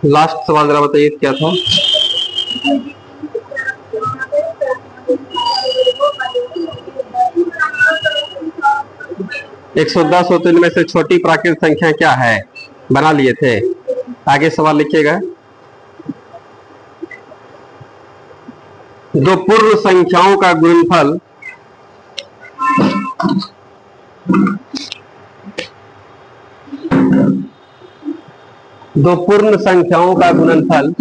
Last सवाल जरा बताइए क्या था। एक 110 होते इनमें से छोटी प्राकृतिक संख्या क्या है, बना लिए थे। आगे सवाल लिखिएगा। दो पूर्ण संख्याओं का गुणनफल दो पूर्ण संख्याओं का गुणनफल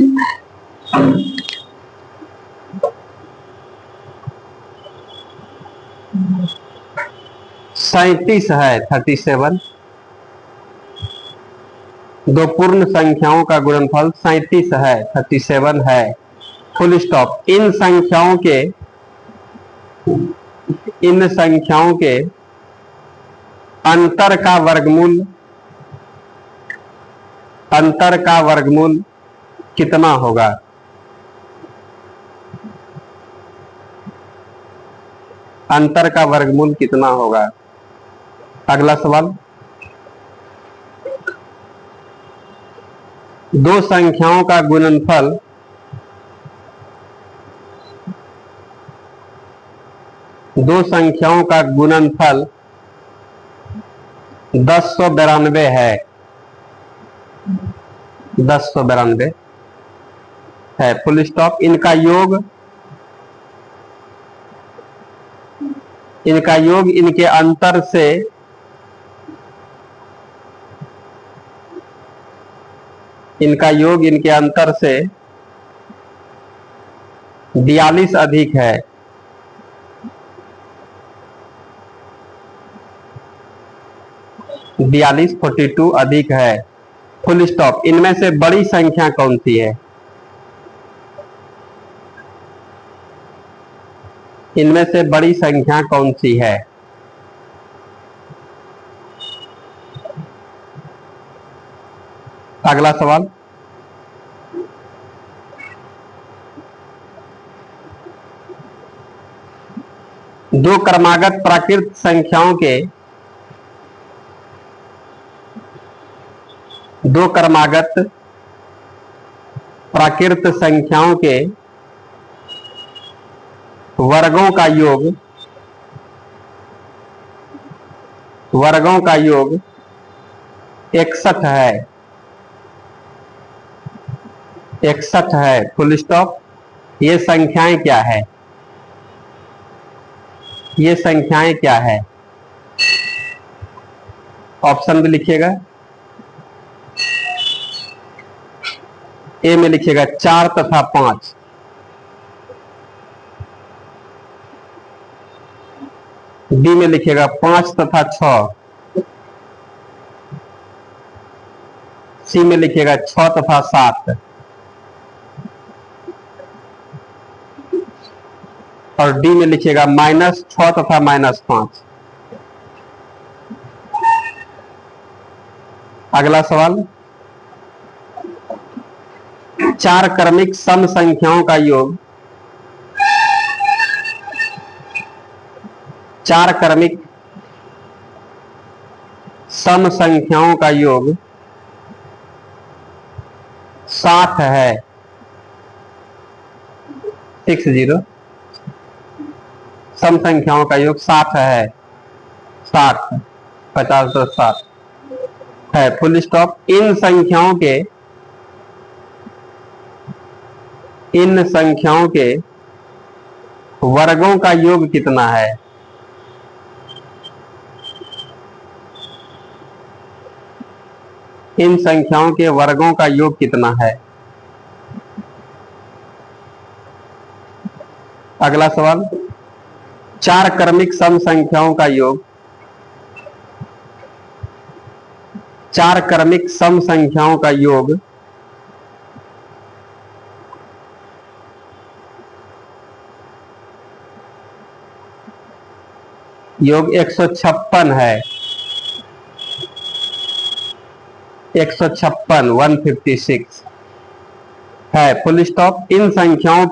37 है, 37। दो पूर्ण संख्याओं का गुणनफल 37 है, 37 है। Full stop. इन संख्याओं के अंतर का वर्गमूल कितना होगा। अंतर का वर्गमूल कितना होगा। अगला सवाल। दो संख्याओं का गुणनफल दो संख्याओं का गुणनफल 1092 है, 1092 है। Full stop. इनका योग इनके अंतर से इनका योग इनके अंतर से 42 अधिक है। बयालीस 42 अधिक है। Full stop. इनमें से बड़ी संख्या कौन सी है। इनमें से बड़ी संख्या कौन सी है। अगला सवाल। दो क्रमागत प्राकृत संख्याओं के दो क्रमागत प्राकृत संख्याओं के वर्गों का योग 61 है, 61 है। Full stop. ये संख्याएं क्या है। ये संख्याएं क्या है। ऑप्शन भी लिखिएगा। ए में लिखिएगा 4 तथा 5। बी में लिखिएगा 5 तथा 6। सी में लिखिएगा 6 तथा 7 और डी में लिखिएगा -6 तथा -5। अगला सवाल। चार क्रमिक सम संख्याओं का योग चार क्रमिक सम संख्याओं का योग 60 है, 60। सम संख्याओं का योग 60 है, 60 50 10 60 है। Full stop. इन संख्याओं के वर्गों का योग कितना है। इन संख्याओं के वर्गों का योग कितना है। अगला सवाल। चार क्रमिक सम संख्याओं का योग चार क्रमिक सम संख्याओं का योग योग 156 है। 156 156 है। Full stop. इन संख्याओं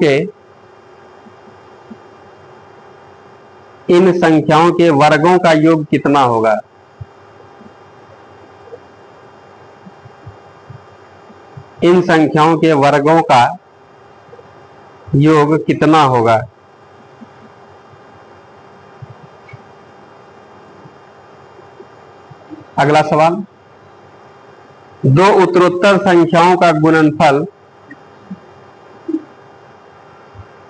के वर्गों का योग कितना होगा? इन संख्याओं के वर्गों का योग कितना होगा? अगला सवाल, दो उत्तरोत्तर संख्याओं का गुणनफल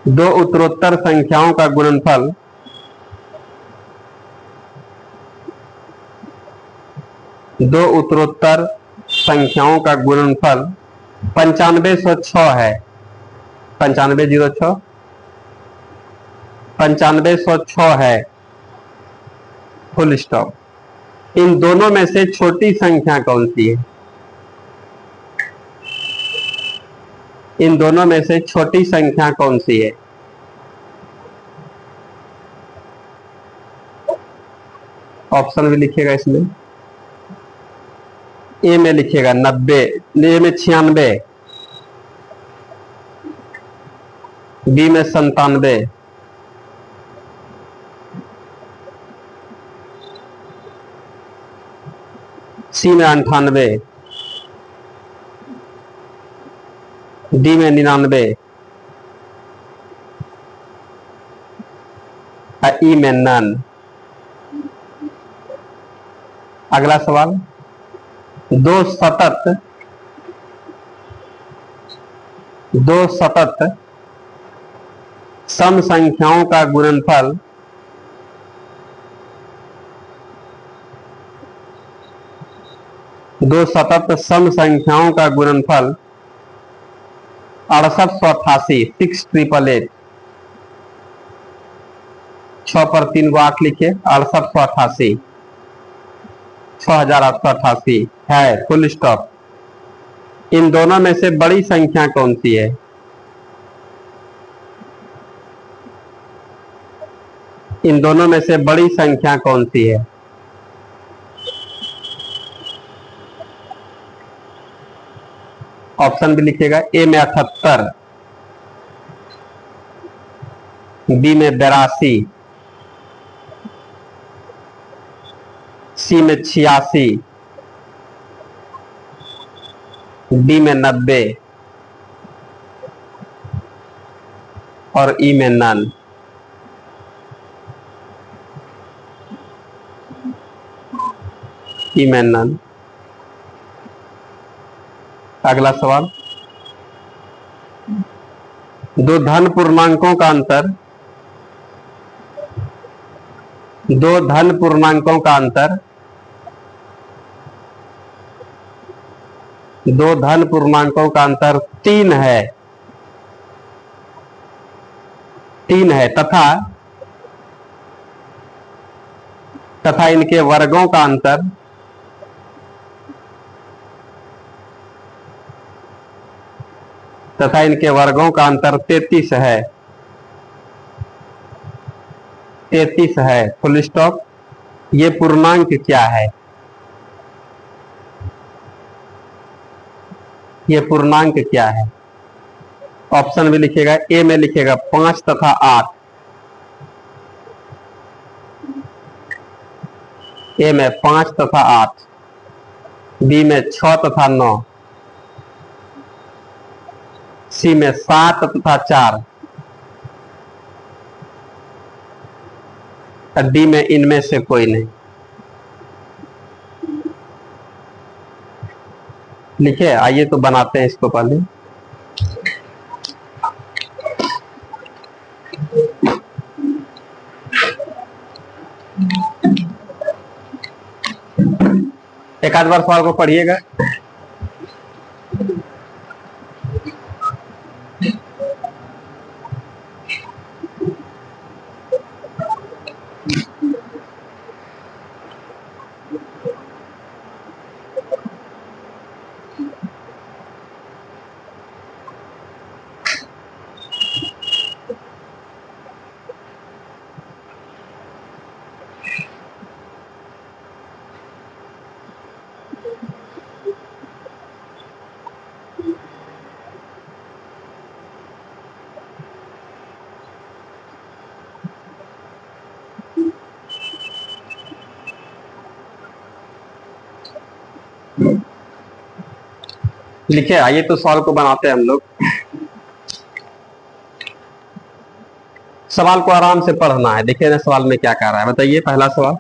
दो उत्तरोत्तर संख्याओं का गुणनफल दो उत्तरोत्तर संख्याओं का गुणनफल 9506 है। 9506 9506 है। Full stop. इन दोनों में से छोटी संख्या कौन सी है? इन दोनों में से छोटी संख्या कौन सी है? ऑप्शन भी लिखिएगा इसमें। ए में लिखिएगा 90, ए में 96, बी में 97, सी में 98, डी में 99, ई में नन। अगला सवाल, दो सतत सम संख्याओं का गुणनफल दो सतत सम संख्याओं का गुणनफल 6888 6888 6 पर 3 को 8 लिखिए। 6888 6888 है। Full stop. इन दोनों में से बड़ी संख्या कौन सी है? इन दोनों में से बड़ी संख्या कौन सी है? ऑप्शन भी लिखिएगा। ए में 78, बी में 82, सी में 86, डी में 90 और ई में नन। ई में नन। अगला सवाल, दो धन पूर्णांकों का अंतर दो धन पूर्णांकों का अंतर दो धन पूर्णांकों का अंतर 3 है। 3 है तथा इनके वर्गों का अंतर तथा इनके वर्गों का अंतर 33 है। 33 है। Full stop. ये पूर्णांक क्या है? ये पूर्णांक क्या है? ऑप्शन भी लिखिएगा। ए में लिखिएगा 5 तथा 8, ए में 5 तथा 8, बी में 6 तथा 9, सी में 7 तथा 4, डी में इनमें से कोई नहीं। लिखे। आइए तो बनाते हैं इसको पहले। एक आध बार सवाल को पढ़िएगा। लिखे, आइए तो सवाल को बनाते हैं हम लोग। सवाल को आराम से पढ़ना है। देखिए ना सवाल में क्या कह रहा है, बताइए। पहला सवाल,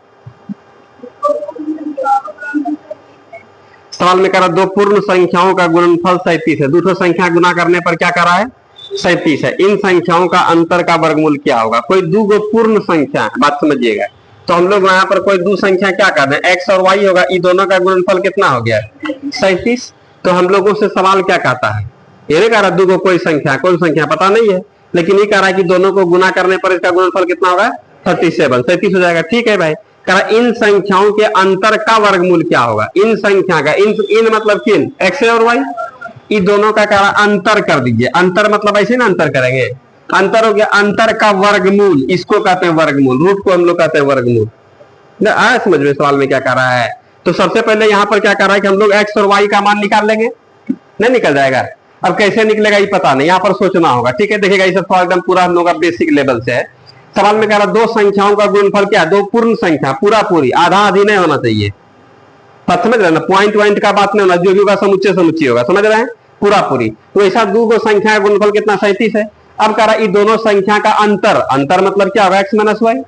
सवाल में कह रहा है दो पूर्ण संख्याओं का गुणनफल 37 है। दूसरी संख्या गुना करने पर क्या कर रहा है? 37 है। इन संख्याओं का अंतर का वर्गमूल क्या होगा? कोई दो पूर्ण संख्या है, बात समझिएगा। तो हम लोग यहाँ पर कोई दो संख्या क्या कर रहे हैं? एक्स और वाई होगा। इन दोनों का गुणनफल कितना हो गया? 37। तो हम लोगों से सवाल क्या कहता है? ये नहीं कह रहा दो कोई संख्या, कोई संख्या पता नहीं है, लेकिन ये कह रहा है कि दोनों को गुना करने पर इसका गुणनफल कितना होगा? 37 हो जाएगा। ठीक है भाई। कह रहा इन संख्याओं के अंतर का वर्गमूल क्या होगा? इन संख्या का, इन मतलब किन? एक्स और वाई। इन दोनों का कह रहा अंतर कर दीजिए। अंतर मतलब ऐसे ना अंतर करेंगे, अंतर हो गया। अंतर का वर्गमूल, इसको कहते हैं वर्गमूल। रूट को हम लोग कहते हैं वर्गमूल। आया समझ में सवाल में क्या कर रहा है? तो सबसे पहले यहाँ पर क्या कर रहा है कि हम लोग एक्स और वाई का मान निकाल लेंगे। नहीं निकल जाएगा। अब कैसे निकलेगा ये पता नहीं, यहाँ पर सोचना होगा। ठीक है, देखिएगा ये सब एकदम पूरा हम लोग का बेसिक लेवल से है। सवाल में कह रहा दो संख्याओं का गुणनफल क्या है? दो पूर्ण संख्या, पूरा पूरी, आधा आधी नहीं होना चाहिए। समझ रहे हैं ना? पॉइंट वाइंट का बात नहीं होना, जो भी होगा समुच्चय समुच्चय होगा। समझ रहे हैं? पूरा पूरी। तो ऐसा दो संख्या का गुणनफल कितना? 37 है। अब कह रहा इन दोनों संख्या का अंतर, अंतर मतलब क्या होगा? X minus Y.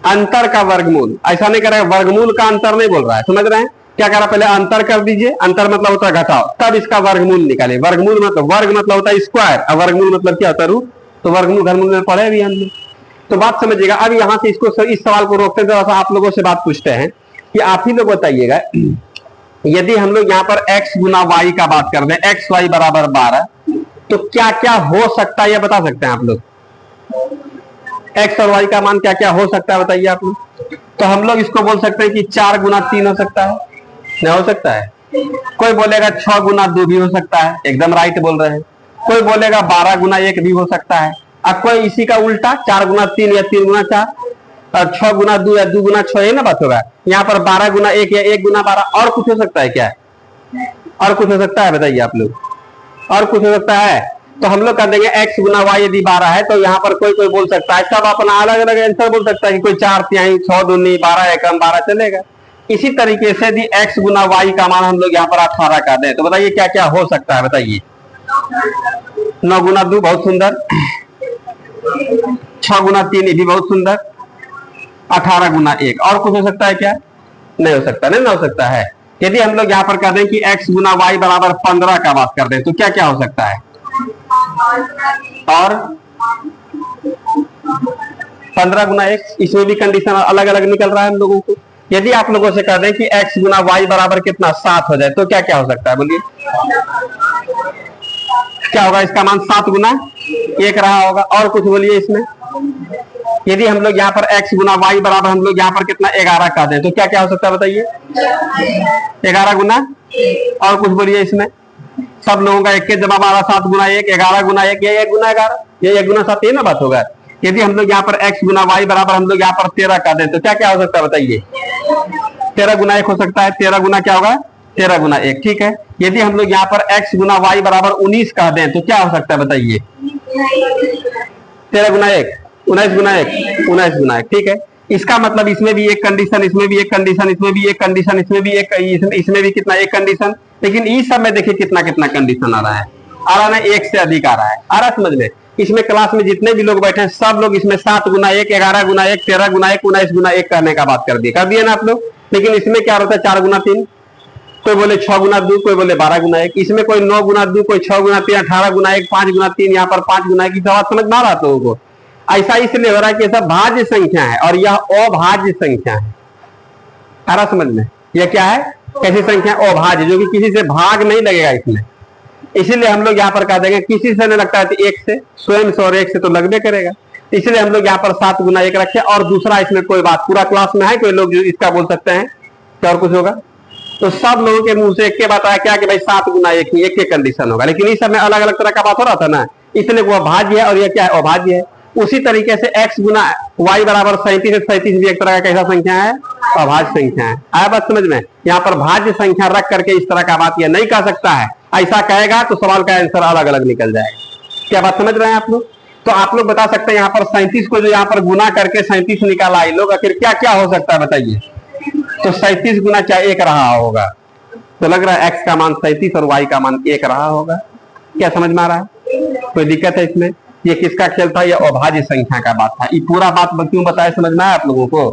अंतर का वर्गमूल, ऐसा नहीं करेगा, वर्गमूल का अंतर नहीं बोल रहा है। समझ रहे हैं? क्या कह रहा? पहले अंतर कर दीजिए। अंतर मतलब होता है घटाओ, तब इसका वर्गमूल निकाले। वर्गमूल मतलब, वर्ग मतलब होता है स्क्वायर, और वर्गमूल मतलब क्या होता है? रूट। तो वर्गमूल घनमूल में पढ़े भी हम लोग, तो बात समझिएगा। अब यहां से इसको, इस सवाल को रोकते हैं, आप लोगों से बात पूछते हैं कि आप ही लोग बताइएगा, यदि हम लोग यहाँ पर x गुना वाई का बात कर दें, एक्स वाई बराबर 12, तो क्या क्या हो सकता है, यह बता सकते हैं आप लोग? एक्स और वाई का मान क्या क्या हो सकता है, बताइए आप लोग। तो हम लोग इसको बोल सकते हैं कि 4 गुना 3 हो सकता है, नहीं हो सकता है। कोई बोलेगा 6 गुना 2 भी हो सकता है, एकदम राइट बोल रहे हैं। कोई बोलेगा 12 गुना 1 भी हो सकता है। अब कोई इसी का उल्टा 4 गुना 3 या 3 गुना 4 और 6 गुना 2 या 2 गुना 6, ये ना बात होगा। यहाँ पर 12 गुना 1 या 1 गुना 12, और कुछ हो सकता है क्या? और कुछ हो सकता है, बताइए आप लोग। और कुछ हो सकता है? तो हम लोग कर देंगे x गुना वाई यदि 12 है, तो यहाँ पर कोई कोई बोल सकता है, सब अपना अलग अलग आंसर बोल सकता है कि कोई 4 तिहाई, 6 दूनी 12 एकम 12 चलेगा। इसी तरीके से यदि x गुना वाई का मान हम लोग यहाँ पर 18 का दें, तो बताइए क्या क्या हो सकता है, बताइए। 9 गुना 2 बहुत सुंदर, 6 गुना 3 ये भी बहुत सुंदर, 18 गुना 1। और कुछ हो सकता है क्या? नहीं हो सकता, नहीं हो सकता है। यदि हम लोग यहाँ पर कर दें कि x गुना वाई बराबर 15 का बात कर दें, तो क्या क्या हो सकता है? और 15 गुना 1, इसमें भी कंडीशन अलग अलग निकल रहा है हम लोगों को। यदि आप लोगों से कह दें कि x गुना वाई बराबर कितना 7 हो जाए, तो क्या क्या हो सकता है, बोलिए। क्या होगा? इसका मान 7 गुना 1 रहा होगा। और कुछ बोलिए इसमें। यदि हम लोग यहाँ पर x गुना वाई बराबर हम लोग यहाँ पर कितना 11 का दें, तो क्या क्या हो सकता है, बताइए। 11 गुना, और कुछ बोलिए इसमें। सब लोगों का एक के जवाब आ रहा 7 गुना 1, 11 गुना 1, ये 1 गुना 11, ये 1 गुना 7, ये ना बात होगा। यदि हम लोग यहाँ पर x गुना वाई बराबर हम लोग यहाँ पर 13 का दें, तो क्या क्या हो सकता है, बताइए। 13 गुना 1 हो सकता है। 13 गुना क्या होगा? 13 गुना 1। ठीक है। यदि हम लोग यहाँ पर x गुना वाई बराबर 19 का दें, तो क्या हो सकता है, बताइए। 13 गुना 1, 19 गुना 1, 19 गुना 1। ठीक है। इसका मतलब इसमें भी एक कंडीशन, इसमें भी एक कंडीशन, इसमें भी एक कंडीशन, इसमें भी एक, इसमें भी कितना, एक कंडीशन। लेकिन इस सब में देखिए कितना कितना कंडीशन आ रहा है, आ रहा ना, एक से अधिक आ रहा है। आ रहा समझ में? इसमें क्लास में जितने भी लोग बैठे हैं सब लोग इसमें 7 गुना 1, 11 गुना 1, 13 गुना 1, 19 गुना 1 करने का बात कर दिए ना आप लोग। लेकिन इसमें क्या होता है? 4 गुना 3, कोई बोले 6 गुना 2, कोई बोले 12 गुना 1। इसमें कोई 9 गुना 2, कोई 6 गुना 3, 18 गुना 1, 5 गुना 3, यहाँ पर 5 गुना 1 की बात समझ में आ रहा है लोगों को। ऐसा इसलिए हो रहा है कि सब भाज्य संख्या है और यह अभाज्य संख्या है। आ रहा समझ में? यह क्या है? कैसी संख्या? अभाज्य, जो कि किसी से भाग नहीं लगेगा इसमें। इसीलिए हम लोग यहाँ पर कह देंगे किसी से नहीं लगता है, तो 1 से, स्वयं से और 1 से तो लगने करेगा। इसलिए हम लोग यहाँ पर 7 गुना 1 रखे। और दूसरा इसमें कोई बात पूरा क्लास में है, कोई लोग जो इसका बोल सकते हैं क्या और कुछ होगा? तो सब लोगों के मुंह से एक के बताया क्या कि भाई 7 गुना एक ही एक कंडीशन होगा, लेकिन इस समय अलग अलग तरह का बात हो रहा था ना, इसलिए वो अभाज्य है और ये क्या है, अभाज्य है। उसी तरीके से x गुना y बराबर 37 है, 37 भी एक तरह का कैसा संख्या है, अभाज्य संख्या है। आया बात समझ में? यहाँ पर भाज्य संख्या रख करके इस तरह का बात यह नहीं कह सकता है, ऐसा कहेगा तो सवाल का आंसर अलग अलग निकल जाएगा। क्या बात समझ रहे हैं आप लोग? तो आप लोग बता सकते हैं यहाँ पर 37 को जो यहाँ पर गुना करके 37 निकाला है लोग, आखिर क्या क्या हो सकता है बताइए? तो 37 गुना क्या 1 रहा होगा? तो लग रहा है x का मान 37 और y का मान 1 रहा होगा। क्या समझ में आ रहा है? कोई दिक्कत है इसमें? ये किसका खेल था? ये अभाज्य संख्या का बात था। ये पूरा बात क्यों बताया समझ में आया आप लोगों को?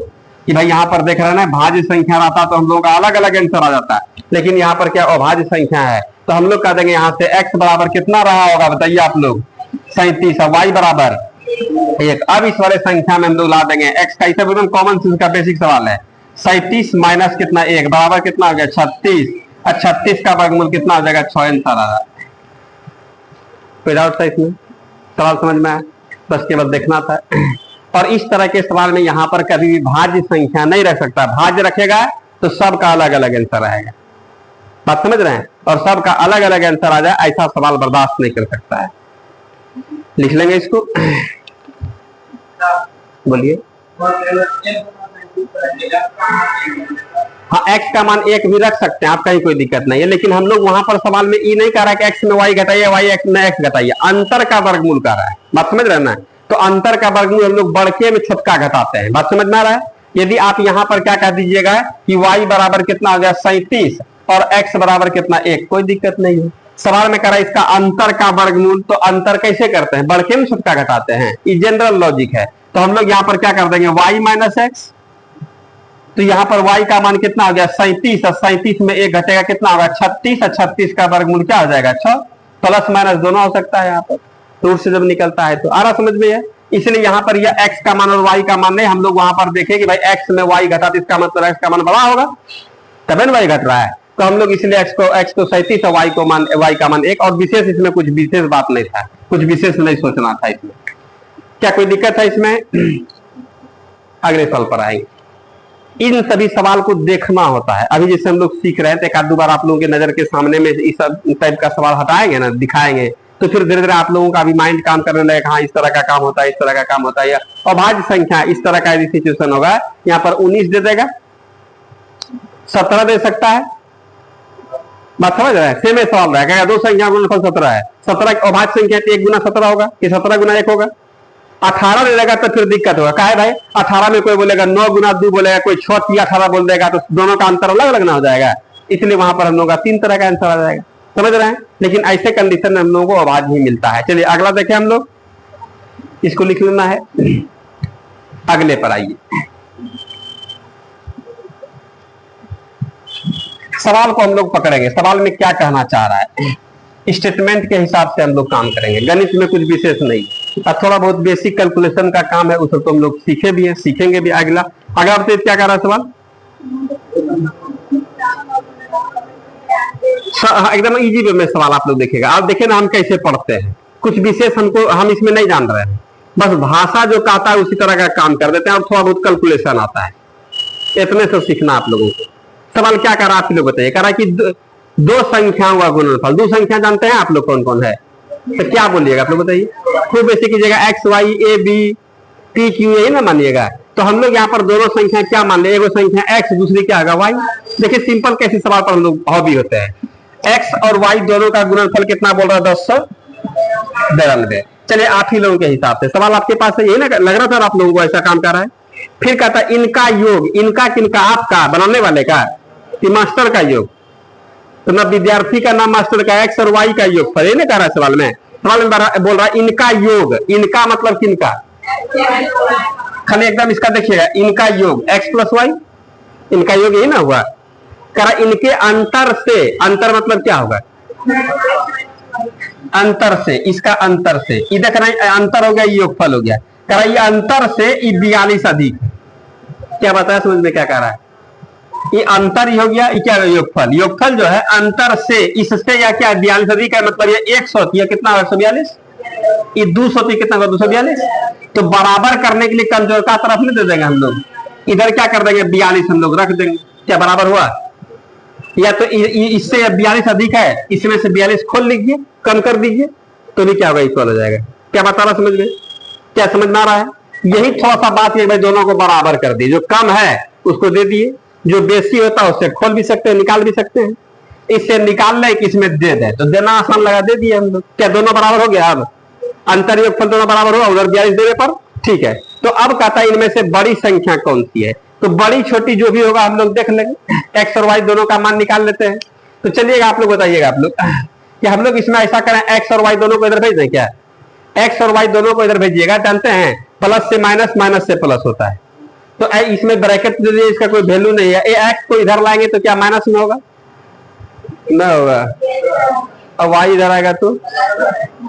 कि भाई यहाँ पर देख रहे हैं ना, भाज्य संख्या रहता तो हम लोगों का अलग अलग आंसर आ जाता है, लेकिन यहाँ पर क्या अभाज्य संख्या है, तो हम लोग कह देंगे यहाँ से x बराबर कितना रहा होगा बताइए आप लोग? 37 और y बराबर 1। अब इस वाले संख्या में हम लोग ला देंगे x का, इसे बोलते कॉमन सेंस का बेसिक सवाल है। 37 माइनस कितना 1 बराबर कितना हो गया 36, और 36 का वर्गमूल कितना हो जाएगा 6 आंसर आ रहा है। कोई डाउट था इसमें? सवाल समझ में आया? बस केवल देखना था। और इस तरह के सवाल में यहाँ पर कभी भी भाज्य संख्या नहीं रख सकता, भाज्य रखेगा तो सबका अलग अलग आंसर आएगा। बात समझ रहे हैं? और सबका अलग अलग आंसर आ जाए ऐसा सवाल बर्दाश्त नहीं कर सकता है। लिख लेंगे इसको, बोलिए। हाँ, x का मान 1 भी रख सकते हैं आप, कहीं कोई दिक्कत नहीं है, लेकिन हम लोग वहां पर सवाल में ये नहीं कह रहा है कि x में y घटाइए, y x में x घटाइए, अंतर का वर्गमूल कर रहा है। बात समझ रहे हैं ना? तो अंतर का वर्गमूल हम लोग बड़के में छोटका घटाते हैं। बात समझ में आ रहा है? यदि आप यहाँ पर क्या कह दीजिएगा कि y बराबर कितना हो गया 37 और x बराबर कितना 1, कोई दिक्कत नहीं है। सवाल में करा इसका अंतर का वर्गमूल, तो अंतर कैसे करते हैं? बड़के में छोटका घटाते हैं, ये जनरल लॉजिक है। तो हम लोग यहाँ पर क्या कर देंगे y माइनस एक्स, तो यहाँ पर y का मान कितना हो गया 37 और 37 में 1 घटेगा कितना होगा 36 और 36 का वर्गमूल क्या हो जाएगा 6, प्लस माइनस दोनों हो सकता है यहाँ पर, रूट से जब निकलता है तो आ रहा समझ में है। इसलिए यहाँ पर यह x का मान और y का मान नहीं, हम लोग वहां पर देखें कि भाई x में y घटा तो इसका मतलब x का मान बड़ा होगा, तभी y घट रहा है। तो हम लोग इसलिए x को 37 और y का मान 1, और विशेष इसमें कुछ विशेष बात नहीं था, कुछ विशेष नहीं सोचना था इसमें। क्या कोई दिक्कत है इसमें? अगले साल पर आएंगे। इन सभी सवाल को देखना होता है। अभी जैसे हम लोग सीख रहे हैं तो एक आध दो बार आप लोगों के नजर के सामने में इस टाइप का सवाल हटाएंगे ना, दिखाएंगे, तो फिर धीरे धीरे आप लोगों का भी माइंड काम करने लगेगा, हाँ इस तरह का काम होता है, इस तरह का काम होता है। या अभाज्य संख्या इस तरह का यदि सिचुएशन होगा, यहाँ पर 19 दे देगा, 17 दे सकता है। बात समझ रहे हैं? सेम सवाल रहेगा, दो संख्या गुणनफल 17 है, 17 अभाज्य संख्या 1 गुना 17 होगा कि 17 गुना 1 होगा। 18 दे देगा तो फिर दिक्कत होगा। कहा है भाई 18 में कोई बोलेगा 9 गुना 2 बोलेगा, कोई 6 या 18 बोल देगा, तो दोनों का अंतर अलग अलग ना हो जाएगा। इसलिए वहां पर हम लोग का 3 तरह का आंसर आ जाएगा। समझ रहे हैं? लेकिन ऐसे कंडीशन में हम लोगों को अभाज्य ही मिलता है। चलिए अगला देखें, हम लोग इसको लिख लेना है, अगले पर आइए। सवाल को हम लोग पकड़ेंगे, सवाल में क्या कहना चाह रहा है, स्टेटमेंट के हिसाब से हम लोग काम करेंगे। गणित में कुछ विशेष नहीं, थोड़ा बहुत बेसिक कैलकुलेशन का काम है, उसे तो हम लोग सीखे भी हैं, सीखेंगे भी। अगला क्या कर रहा है सवाल? एकदम इजी वे में सवाल आप लोग देखेगा। आप देखें ना हम कैसे पढ़ते हैं, कुछ विशेष हम इसमें नहीं जान रहे हैं, बस भाषा जो कहता है उसी तरह का काम कर देते हैं, और थोड़ा बहुत कैलकुलेशन आता है, इतने से सीखना आप लोगों को। सवाल क्या कर रहा है आप लोग बताइए? कह रहा है कि दो संख्याओं का गुणनफल। दो संख्या जानते हैं आप लोग कौन कौन है? तो क्या बोलिएगा आप लोग बताइए? खूब बेसिक कीजिएगा, X Y A B P Q, यही ना मानिएगा। तो हम लोग यहाँ पर दोनों संख्या क्या मान ले, एगो संख्या एक्स, दूसरी क्या होगा वाई। देखिए सिंपल कैसे सवाल पर हम लोग हॉबी होते हैं। एक्स और वाई दोनों का गुणनफल कितना बोल रहा है? 1092। चलिए 8 ही लोगों के हिसाब से सवाल आपके पास है, यही ना लग रहा था आप लोगों को ऐसा काम कर रहा है। फिर कहता है इनका योग, इनका किनका? आपका, बनाने वाले का, कि मास्टर का योग। तो ना विद्यार्थी का नाम मास्टर का, एक्स और वाई का योग पर, ये ना कह रहा है सवाल में। सवाल में बोल रहा है इनका योग, इनका मतलब किनका? खाली एकदम इसका देखिएगा, इनका योग एक्स प्लस वाई, इनका योग यही ना हुआ। कह रहा इनके अंतर से, अंतर मतलब क्या होगा? अंतर से, इसका अंतर से, ये देख रहे हैं अंतर हो गया, योगफल हो गया। कह रहा ये अंतर से ये 42 अधिक। क्या बताया समझ में क्या कह रहा है? ये अंतर ही हो गया, ये क्या योगफल। योगफल जो है अंतर से, इससे या क्या 42 अधिक है, मतलब ये 100 या कितना होगा 142, ये 200 कितना होगा 242। तो बराबर करने के लिए कमजोर का तरफ नहीं दे देंगे हम लोग, इधर क्या कर देंगे 42 हम लोग रख देंगे। क्या बराबर हुआ? या तो इससे 42 अधिक है, इसमें से 42 खोल लीजिए, कम कर दीजिए, तो भी क्या होगा, इक्वल हो जाएगा। क्या बता रहा समझ में, क्या समझ में आ रहा है? यही थोड़ा सा बात है भाई, दोनों को बराबर कर दिए, जो कम है उसको दे दिए, जो बेसी होता है उससे खोल भी सकते हैं, निकाल भी सकते हैं। इससे निकाल ले कि इसमें दे दे, तो देना आसान लगा, दे दिए हम लोग। क्या दोनों बराबर हो गया? अब अंतर योगफल दोनों बराबर होगा उधर 42 देने पर, ठीक है। तो अब कहता है इनमें से बड़ी संख्या कौन सी है, तो बड़ी छोटी जो भी होगा हम लोग देख लेंगे, एक्स और वाई दोनों का मान निकाल लेते हैं। तो चलिएगा आप लोग बताइएगा, आप लोग कि हम लोग इसमें ऐसा करें, एक्स और वाई दोनों को इधर भेज दें क्या? एक्स और वाई दोनों को इधर भेजिएगा, जानते हैं प्लस से माइनस, माइनस से प्लस होता है, तो इसमें ब्रैकेट दे दिए, इसका कोई वैल्यू नहीं है। एक्स को इधर लाएंगे तो क्या माइनस में होगा? न होगा। और वाई इधर आएगा तो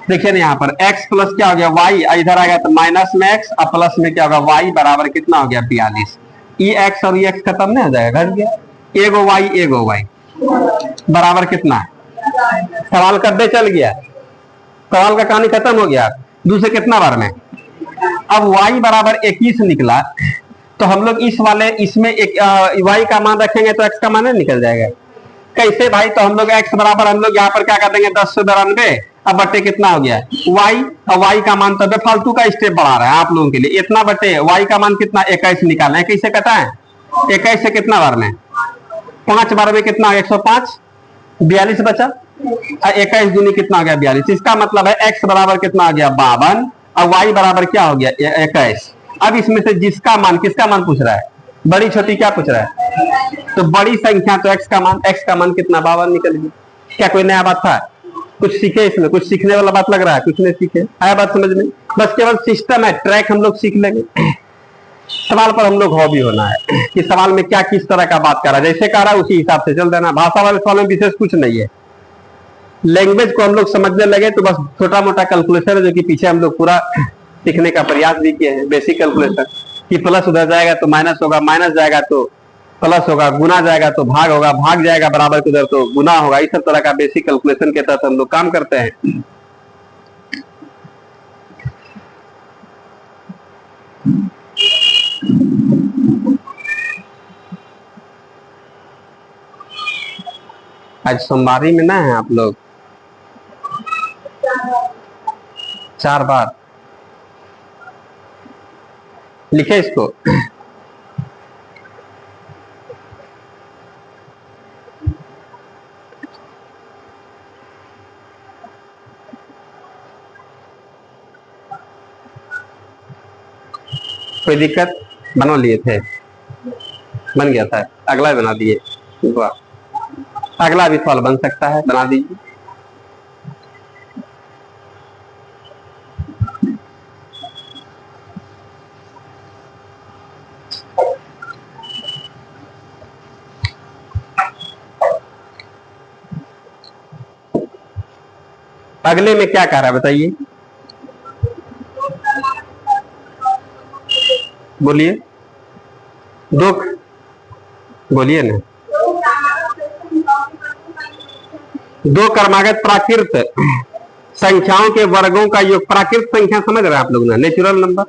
देखिए ना, यहाँ पर x प्लस क्या हो गया y, इधर आएगा तो माइनस में x, और प्लस में क्या होगा y, बराबर कितना हो गया 42। ये x और ये x खत्म नहीं हो जाएगा, घट गया, एगो y बराबर कितना है? सवाल कर दे, चल गया, सवाल का कहानी खत्म हो गया। दूसरे कितना बार में, अब y बराबर 21 निकला, तो हम लोग इस वाले इसमें एक y का मान रखेंगे तो x का मान निकल जाएगा। कैसे भाई? तो हम लोग x बराबर हम लोग यहाँ पर क्या कर देंगे, 1092, अब बटे कितना हो गया y, और y का मान तो फालतू का स्टेप बढ़ा रहा है आप लोगों के लिए, इतना बटे y का मान कितना 21 निकालना है। कैसे कटा है? 21 से कितना बार में, 5 बार में कितना, 105, 42 बचा, 21 दूनी कितना हो गया 42। इसका मतलब है x बराबर कितना हो गया 52, और y बराबर क्या हो गया 21। अब इसमें से जिसका मान, किसका मान पूछ रहा है, बड़ी छोटी क्या पूछ रहा है? तो बड़ी संख्या तो x का मान कितना 52 निकल गया। क्या कोई नया बात था? कुछ सीखे इसमें, कुछ सीखने वाला बात लग रहा है? कुछ नहीं सीखे, आया बात समझ में? बस केवल सिस्टम है, ट्रैक हम लोग सीख लेंगे। सवाल पर हम लोग हॉबी होना है कि सवाल में क्या किस तरह का बात कर रहा है, जैसे कह रहा है उसी हिसाब से चल देना। भाषा वाले सवाल में विशेष कुछ नहीं है, लैंग्वेज को हम लोग समझने लगे तो बस छोटा मोटा कैलकुलेशन है, जो कि पीछे हम लोग पूरा सीखने का प्रयास भी किए हैं। बेसिक कैलकुलेशन कि प्लस उधर जाएगा तो माइनस होगा, माइनस जाएगा तो प्लस होगा, गुना जाएगा तो भाग होगा, भाग जाएगा बराबर के उधर तो गुना होगा। इस सब तरह का बेसिक कैलकुलेशन के तहत हम लोग काम करते हैं। आज सोमवारी में ना है आप लोग, 4 बार लिखे इसको। कोई दिक्कत? बना लिए थे, बन गया था, अगला बना दिए, अगला भी सवाल बन सकता है, बना दीजिए। अगले में क्या कह रहा है बताइए, बोलिए, दो, बोलिए ना। दो क्रमागत प्राकृत संख्याओं के वर्गों का योग, प्राकृत संख्या समझ रहे हैं आप लोग ना, नेचुरल नंबर,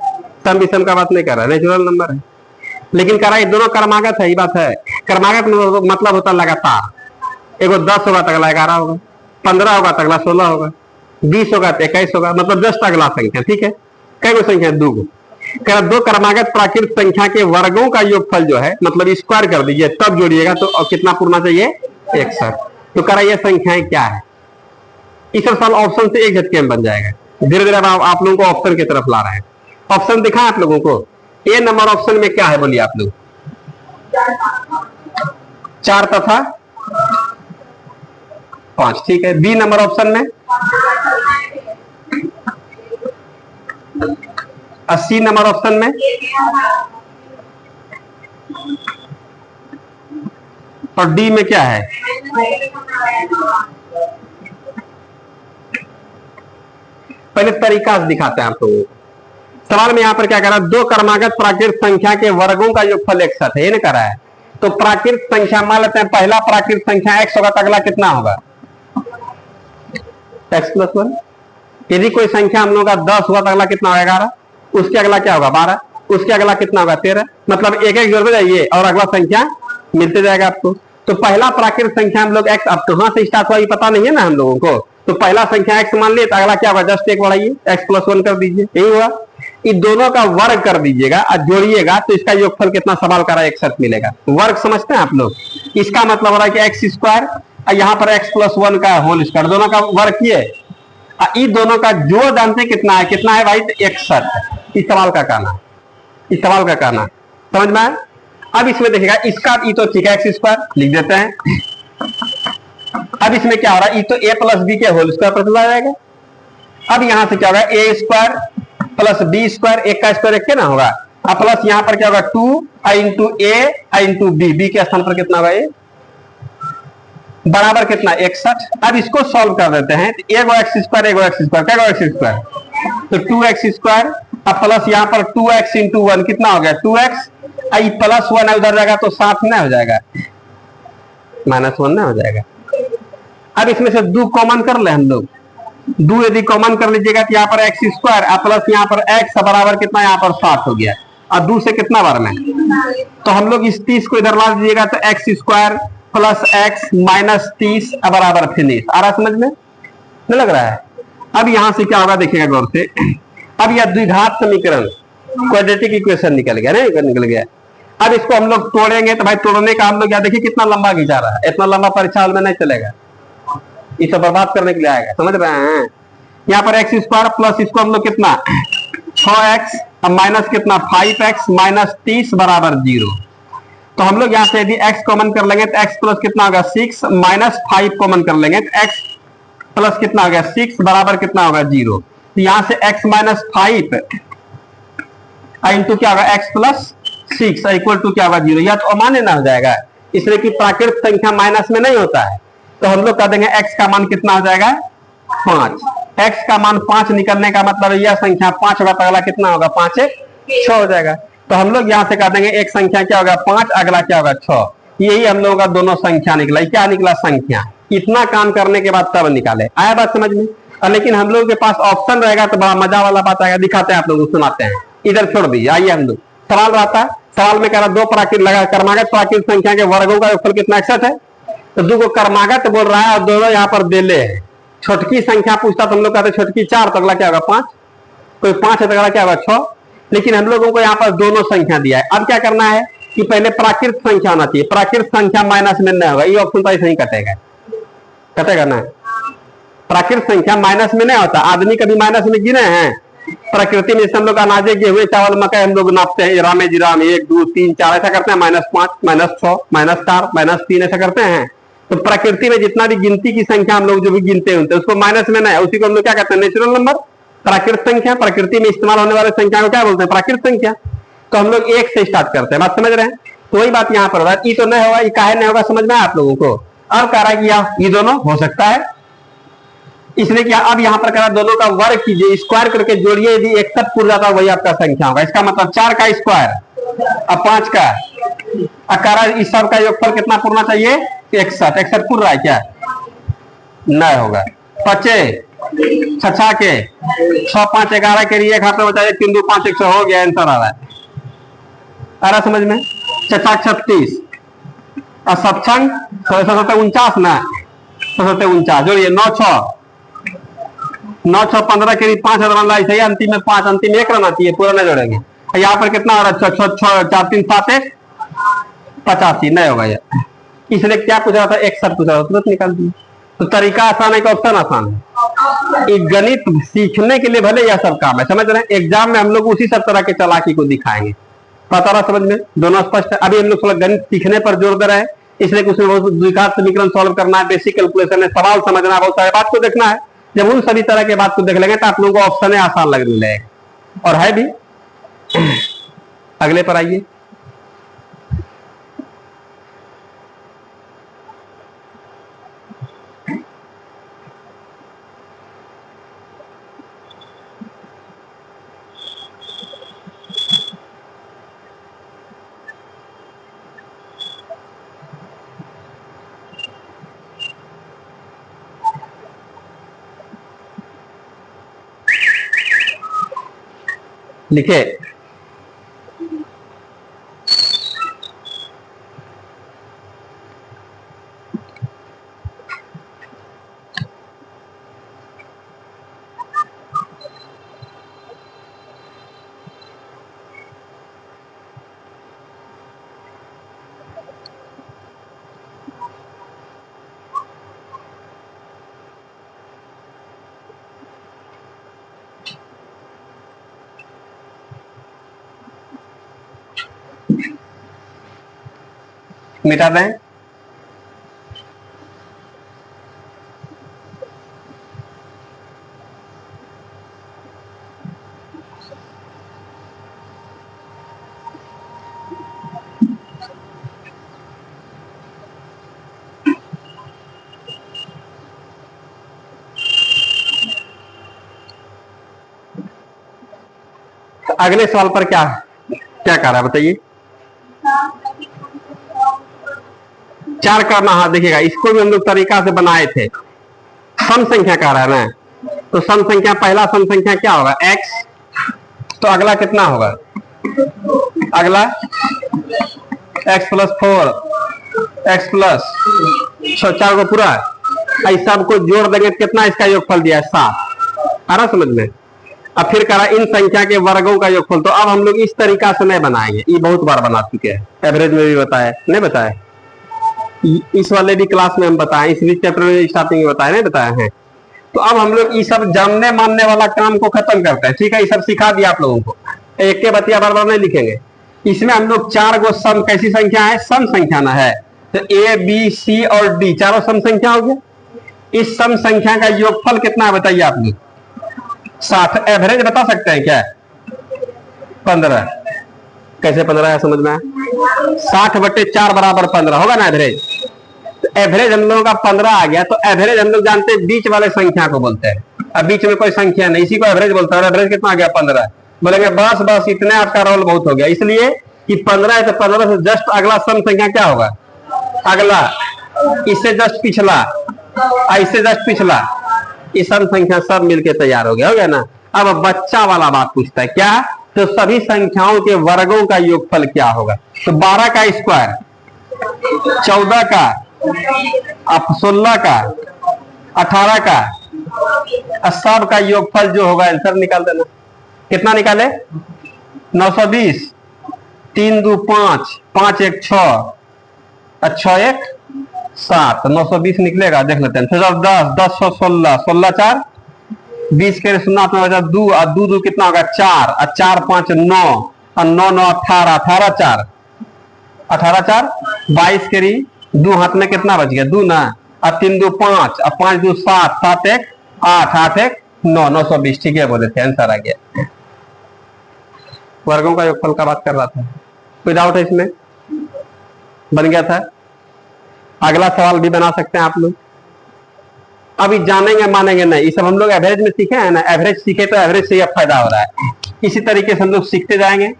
सम विषम का बात नहीं कर रहा, नेचुरल नंबर है, लेकिन कह रहा है दोनों क्रमागत है। ये बात है, क्रमागत मतलब होता लगातार, एगो 10 होगा तो अगला 11 होगा, 15 होगा तो अगला 16 होगा, 20 होगा तो 21 होगा, मतलब जस्ट अगला संख्या, ठीक है। कई गो संख्या? दो। दो क्रमागत प्राकृत संख्या के वर्गों का योगफल जो है, मतलब स्क्वायर कर दीजिए तब जोड़िएगा, तो कितना पूर्णा चाहिए 61। तो कह रहा ये संख्याएं क्या है, इस साल ऑप्शन से एक झटके में बन जाएगा। धीरे धीरे आप लोगों को ऑप्शन की तरफ ला रहे हैं। ऑप्शन दिखा आप लोगों को, ए नंबर ऑप्शन में क्या है बोलिए आप लोग? 4 तथा 5, ठीक है। बी नंबर ऑप्शन में 80 नंबर ऑप्शन में, और डी में क्या है? पहले तरीका से दिखाते हैं आप लोगों को। सवाल में यहाँ पर क्या कर रहा है, दो क्रमागत प्राकृत संख्या के वर्गों का योगफल 61 है, ये ना कर रहा है। तो प्राकृत संख्या मान लेते हैं, पहला प्राकृत संख्या x होगा तो अगला कितना होगा x + 1। यदि कोई संख्या हम लोग का 10 हुआ तो अगला कितना होगा 11, उसके अगला क्या होगा 12, उसके अगला कितना होगा 13, मतलब एक एक जोड़ते जाइए और अगला संख्या मिलते जाएगा आपको। तो पहला प्राकृत संख्या हम लोग x, अब कहां से स्टार्ट हुआ ये पता नहीं है ना हम लोगों को, तो पहला संख्या x मान लिए, तो अगला क्या होगा, जस्ट एक बढ़ाइए, x प्लस 1 कर दीजिए, यही हुआ। इन दोनों का वर्ग कर दीजिएगा और जोड़िएगा तो इसका योगफल कितना सवाल का रहा है, 61 मिलेगा। वर्ग समझते हैं आप लोग, इसका मतलब हो रहा है कि एक्स स्क्वायर और यहाँ पर x प्लस 1 का होल स्क्वायर, दोनों का वर्ग किए, इन दोनों का जोड़ जानते कितना है, कितना है भाई, 61। इस सवाल का कहना, इस सवाल का कहना समझ में आया। अब इसमें देखिएगा, इसका ई तो ठीक है, एक्स स्क्वायर लिख देते हैं। अब इसमें क्या हो रहा है, ई तो ए प्लस बी के होल स्क्वायर पर चला जाएगा। अब यहां से क्या होगा, ए स्क्वायर प्लस बी स्क्वायर, एक का स्क्वायर एक के ना होगा, अब प्लस यहां पर क्या होगा, 2 इंटू ए इंटू बी, बी के स्थान पर कितना होगा, ए बराबर कितना, 61। अब इसको सॉल्व कर देते हैं, एगो एक्स स्क्वायर एगो एक्स स्क्वायर, क्या एक्स स्क्वायर, तो 2x स्क्वायर, अब प्लस यहां पर 2x इंटू 1 कितना हो गया, 2x, प्लस 1 है उधर जाएगा तो 7 नहीं हो जाएगा, -1 नहीं हो जाएगा। अब इसमें से 2 कॉमन कर ले हम लोग, 2 यदि कॉमन कर लीजिएगा तो यहाँ पर एक्स स्क्वायर प्लस यहाँ पर एक्स बराबर कितना, यहाँ पर 7 हो गया, और 2 से कितना बार में, तो हम लोग इस 30 को इधर ला दीजिएगा तो x square plus x minus 30 बराबर फिनिश। आ रहा समझ में, नहीं लग रहा है। अब यहां से क्या होगा देखिएगा गौर से, अब यह द्विघात समीकरण क्वाड्रेटिक इक्वेशन निकल गया, नहीं निकल गया। अब इसको हम लोग तोड़ेंगे तो भाई तोड़ने का हम लोग क्या देखिए कितना लंबा खींचा रहा है, इतना लंबा परीक्षा हॉल में नहीं चलेगा, इसे बर्बाद करने के लिए आएगा, समझ रहे हैं। यहाँ पर एक्स स्क्वायर प्लस इसको हम लोग कितना 6x माइनस कितना 5x माइनस 30 बराबर 0। तो हम लोग यहाँ से यदि x कॉमन कर लेंगे तो x प्लस कितना होगा 6 माइनस 5 कॉमन कर लेंगे तो x प्लस कितना हो गया 6 बराबर कितना होगा 0। तो यहाँ से x माइनस 5 इंटू क्या होगा x प्लस 6 इक्वल टू क्या होगा 0, या तो अमान्य ना हो जाएगा, इसलिए कि प्राकृत संख्या माइनस में नहीं होता है। तो हम लोग कह देंगे x का मान कितना हो जाएगा 5, x का मान 5 निकलने का मतलब यह संख्या 5 होगा तो अगला कितना होगा 5 6 हो जाएगा। तो हम लोग यहां से कह देंगे एक संख्या क्या होगा 5, अगला क्या होगा 6, यही हम लोगों का दोनों संख्या निकला। क्या निकला संख्या, इतना काम करने के बाद तब निकाले, आया बात समझ में। लेकिन हम लोगों के पास ऑप्शन रहेगा तो बड़ा मजा वाला बात आएगा, दिखाते हैं आप लोग सुनाते हैं, इधर छोड़ दीजिए। आइए हम लोग सवाल रहता है, सवाल में कह रहा 2 प्राकृत लगा क्रमागत प्राकृत संख्या के वर्गों का योगफल कितना 61 है, तो 2 को क्रमागत बोल रहा है और दोनों यहाँ पर देले है। छोटकी संख्या पूछता तो हम लोग कहते छोटकी 4, तो अगला क्या होगा 5, कोई 5 है तो अगला क्या होगा 6। लेकिन हम लोगों को यहाँ पर दोनों संख्या दिया है। अब क्या करना है कि पहले प्राकृत संख्या होना चाहिए, प्राकृत संख्या माइनस में नहीं होगा, ये ऑप्शन तो ऐसे ही कटेगा, कटेगा ना। प्राकृत संख्या माइनस में नहीं होता, आदमी कभी माइनस में गिने हैं प्रकृति में, हम लोग अनाजे गेहूं चावल मकई हम लोग नापते हैं, रामे जी राम 1 2 3 4 ऐसा करते हैं, -5 -6 -4 -3 ऐसा करते हैं। तो प्रकृति में जितना भी गिनती की संख्या हम लोग जो भी गिनते हैं उसको माइनस में नहीं, उसी को हम लोग क्या कहते हैं नेचुरल नंबर, प्राकृत संख्या। प्रकृति में इस्तेमाल होने वाले संख्या को क्या बोलते हैं प्राकृत संख्या। तो हम लोग 1 से स्टार्ट करते हैं, बात समझ रहे हैं। तो वही बात यहाँ पर होगा, ई तो नहीं होगा, ई काहे नहीं होगा समझ में आप लोगों को। अब कह रहा है कि ये दोनों हो सकता है, इसलिए क्या अब यहाँ पर कह दोनों का वर्ग कीजिए, स्क्वायर करके जोड़िए, यदि 61 पूरा जाता है वही आपका संख्या होगा। इसका मतलब 4 का स्क्वायर अब 5 का, अकारा इस सब का योगफल कितना पूर्णा चाहिए 61 पूर रहा है क्या, नहीं होगा। 5 छछा के 6 5 11 के लिए खाते बचा 3 2 5 100 हो गया, आंसर आ रहा है। आ रहा समझ में, 36 और सत्संग 49 ना 49 जोड़िए 9 6 15 के लिए 5 है, अंतिम में 5, अंतिम में 1 रहना चाहिए, पूरा नहीं जोड़ेंगे। यहाँ पर कितना हो रहा है 6 4 3 7 1 85 नहीं होगा यार। इसलिए क्या पूछ रहा था 61 पूछ रहा था, तुरंत निकाल दिए। तो तरीका आसान है कि ऑप्शन आसान है। गणित सीखने के लिए भले यह सब काम है, समझ रहे हैं। एग्जाम में हम लोग उसी सब तरह के चालाकी को दिखाएंगे, पता रहा समझ में, दोनों स्पष्ट है। अभी हम लोग थोड़ा गणित सीखने पर जोर दे रहे हैं, इसलिए कुछ द्विघात समीकरण सॉल्व करना है, बेसिक कैलकुलेशन है, सवाल समझना है, बहुत सारे बात को देखना है। जब उन सभी तरह के बात को देख लेंगे तो आप लोगों को ऑप्शन आसान लगने लगेगा, और है भी। अगले पर आइए, लिखे मिटा दें। अगले सवाल पर क्या क्या कर रहा है बताइए। 4 करना, हाँ देखिएगा इसको भी हम लोग तरीका से बनाए थे। सम संख्या कह रहा है ना, तो सम संख्या, पहला सम संख्या क्या होगा, x। तो अगला कितना होगा, अगला x+4, x+ 4 को पूरा इस सब को जोड़ देंगे तो कितना इसका योगफल दिया है, 7। आ रहा समझ में। अब फिर करा इन संख्या के वर्गों का योगफल। तो अब हम लोग इस तरीका से नहीं बनाएंगे, ये बहुत बार बना चुके हैं, एवरेज में भी बताया नहीं बताया, इस वाले भी क्लास में हम बताएं, इस भी चैप्टर में स्टार्टिंग में बताया नहीं बताया है। तो अब हम लोग ये सब जानने मानने वाला काम को खत्म करते हैं, ठीक है। ये सब सिखा दिया आप लोगों को, एक के बतिया बार बार नहीं लिखेंगे। इसमें हम लोग 4 गो सम, कैसी संख्या है, सम संख्या ना है। तो A, B, C और D चारों सम संख्या हो गया। इस सम संख्या का योगफल कितना है बताइए आप लोग, 60। एवरेज बता सकते हैं क्या, 15। कैसे 15 है समझ में आया, 60/4 बराबर 15 होगा ना एवरेज। तो एवरेज हम लोगों का 15 आ गया। तो एवरेज हम लोग जानते हैं बीच वाले संख्या को बोलते हैं। अब बीच में कोई संख्या नहीं, इसी को एवरेज बोलते हैं। एवरेज कितना आ गया, 15। बोलेंगे बस बस इतने आपका रोल बहुत हो गया, इसलिए कि 15 है तो 15 से जस्ट अगला सम संख्या क्या होगा, अगला इससे जस्ट पिछला, इससे जस्ट पिछला, ये सम संख्या सब मिलके तैयार हो गया ना। अब बच्चा वाला बात पूछता है क्या, तो सभी संख्याओं के वर्गों का योगफल क्या होगा। तो 12 का स्क्वायर, 14 का, 16 का, 18 का, सब का योगफल जो होगा आंसर निकाल देना। कितना निकाले, 920, 3 2 5, 5 1 6, 6 1 7, 920 निकलेगा, देख लेते हैं। 10 10 16, 16 4, 20 के सुना तो 2 और 2 2 कितना होगा, 4 और 4 5 9 और 9 9 18, 18 4, 18 4, 22 के 2 हाथ में कितना बच गया, 2 ना, और 3 2 5 और 5 2 7, 7 1 8, 8 1 9, 920। ठीक है बोले थे, आंसर आ गया। वर्गों का योगफल का बात कर रहा था, कोई डाउट है इसमें, बन गया था। अगला सवाल भी बना सकते हैं आप लोग। अभी जानेंगे मानेंगे नहीं, ये सब हम लोग एवरेज में सीखे हैं ना। एवरेज सीखे तो एवरेज से ही अब फायदा हो रहा है। इसी तरीके से हम लोग सीखते जाएंगे,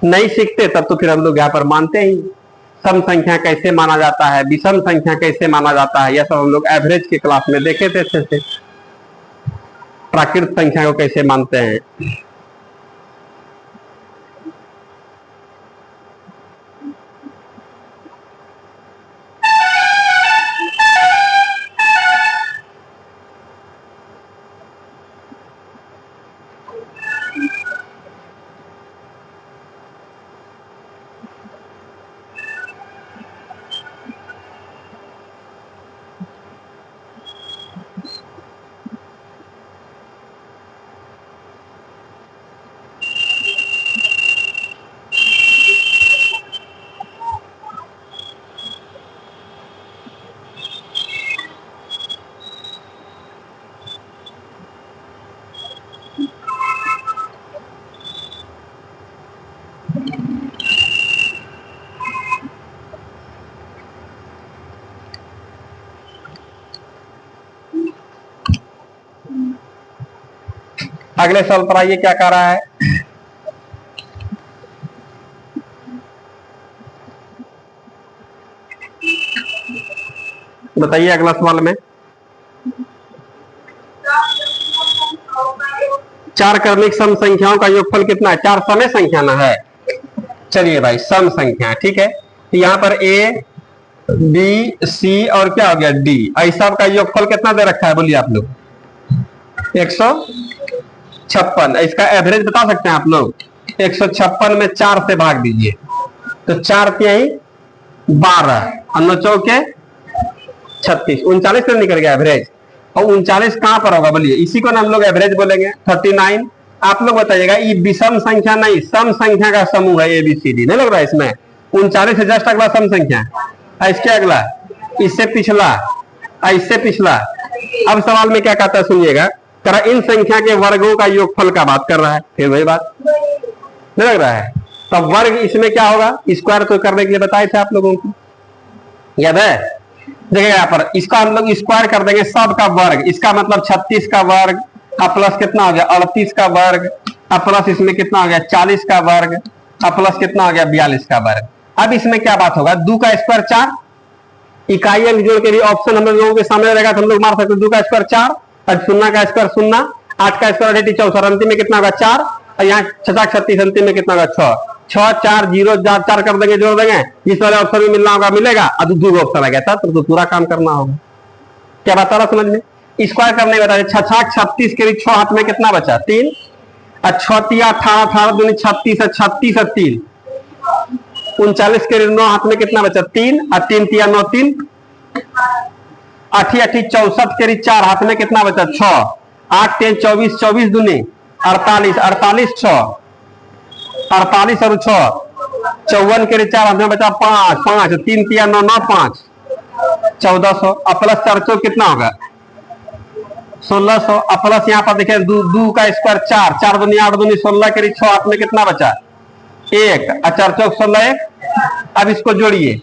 नहीं सीखते तब तो फिर हम लोग यहाँ पर मानते ही। सम संख्या कैसे माना जाता है, विषम संख्या कैसे माना जाता है, यह सब हम लोग एवरेज के क्लास में देखे थे अच्छे से। प्राकृत संख्या को कैसे मानते हैं। अगले सवाल पर आइए, क्या कह रहा है, बताइए अगला सवाल में। 4 क्रमिक सम संख्याओं का योगफल कितना है, 4 समय संख्या ना है। चलिए भाई सम संख्या, ठीक है। तो यहाँ पर A, B, C और क्या हो गया D, ऐसा का योगफल कितना दे रखा है बोलिए आप लोग, 156। इसका एवरेज बता सकते हैं आप लोग, 156 में 4 से भाग दीजिए तो 4 तिहाई 12 और 9 चौके 36, 39 से निकल गया एवरेज। और 39 कहां पर होगा बोलिए, इसी को ना हम लोग एवरेज बोलेंगे। 39 आप लोग बताइएगा, ये विषम संख्या नहीं, सम संख्या का समूह है ABCD, नहीं लग रहा है इसमें। 39 से जस्ट अगला सम संख्या, इसके अगला, इससे पिछला, इससे पिछला। अब सवाल में क्या कहता है सुनिएगा, करा इन संख्या के वर्गों का योगफल का बात कर रहा है। फिर वही बात नहीं लग रहा है। तब वर्ग इसमें क्या होगा, स्क्वायर तो करने के लिए बताए थे आप लोगों को, याद है? देखिए यहाँ पर इसका हम लोग स्क्वायर कर देंगे सब का वर्ग, इसका मतलब 36 का वर्ग, अब प्लस कितना हो गया 38 का वर्ग, अब प्लस इसमें कितना हो गया 40 का वर्ग, अब प्लस कितना हो गया 42 का वर्ग। अब इसमें क्या बात होगा, 2 का स्क्वायर 4, इकाई अंक जोड़ के भी ऑप्शन हम लोगों के सामने रहेगा तो हम लोग मार सकते हैं 2 का स्क्वायर 4, और 0 का स्क्वायर 0, 8 का स्क्वायर 84, अंतिम में कितना होगा 4, और यहाँ 36 अंतिम में कितना होगा 6, 6 4 0 4 कर देंगे, जोड़ देंगे, जिस वाले ऑप्शन में मिलना होगा मिलेगा, अब 2 ऑप्शन आ गया था तो पूरा काम करना होगा। क्या बता रहा समझ में? स्क्वायर करने बता 6 36 के 6 हाथ में कितना बचा 3, और 6 3 18 18 दूनी 36 और 36 और 3 39 के 9 हाथ में कितना बचा 3, और 3 3 9 3 8 8 64 के 4 हाथ में कितना बचा 6, 8 3 24 24 दूनी 48 48 6 48 और 6 54 के 4 हाथ में बचा 5 5 3 3 9 9 5 1400, और प्लस 4 कितना होगा 1600, और प्लस यहाँ पर देखिए 2 का स्क्वायर 4 4 दूनी 8 दूनी 16 के 6 हाथ में कितना बचा 1, और 4 चौक 16 1। अब इसको जोड़िए,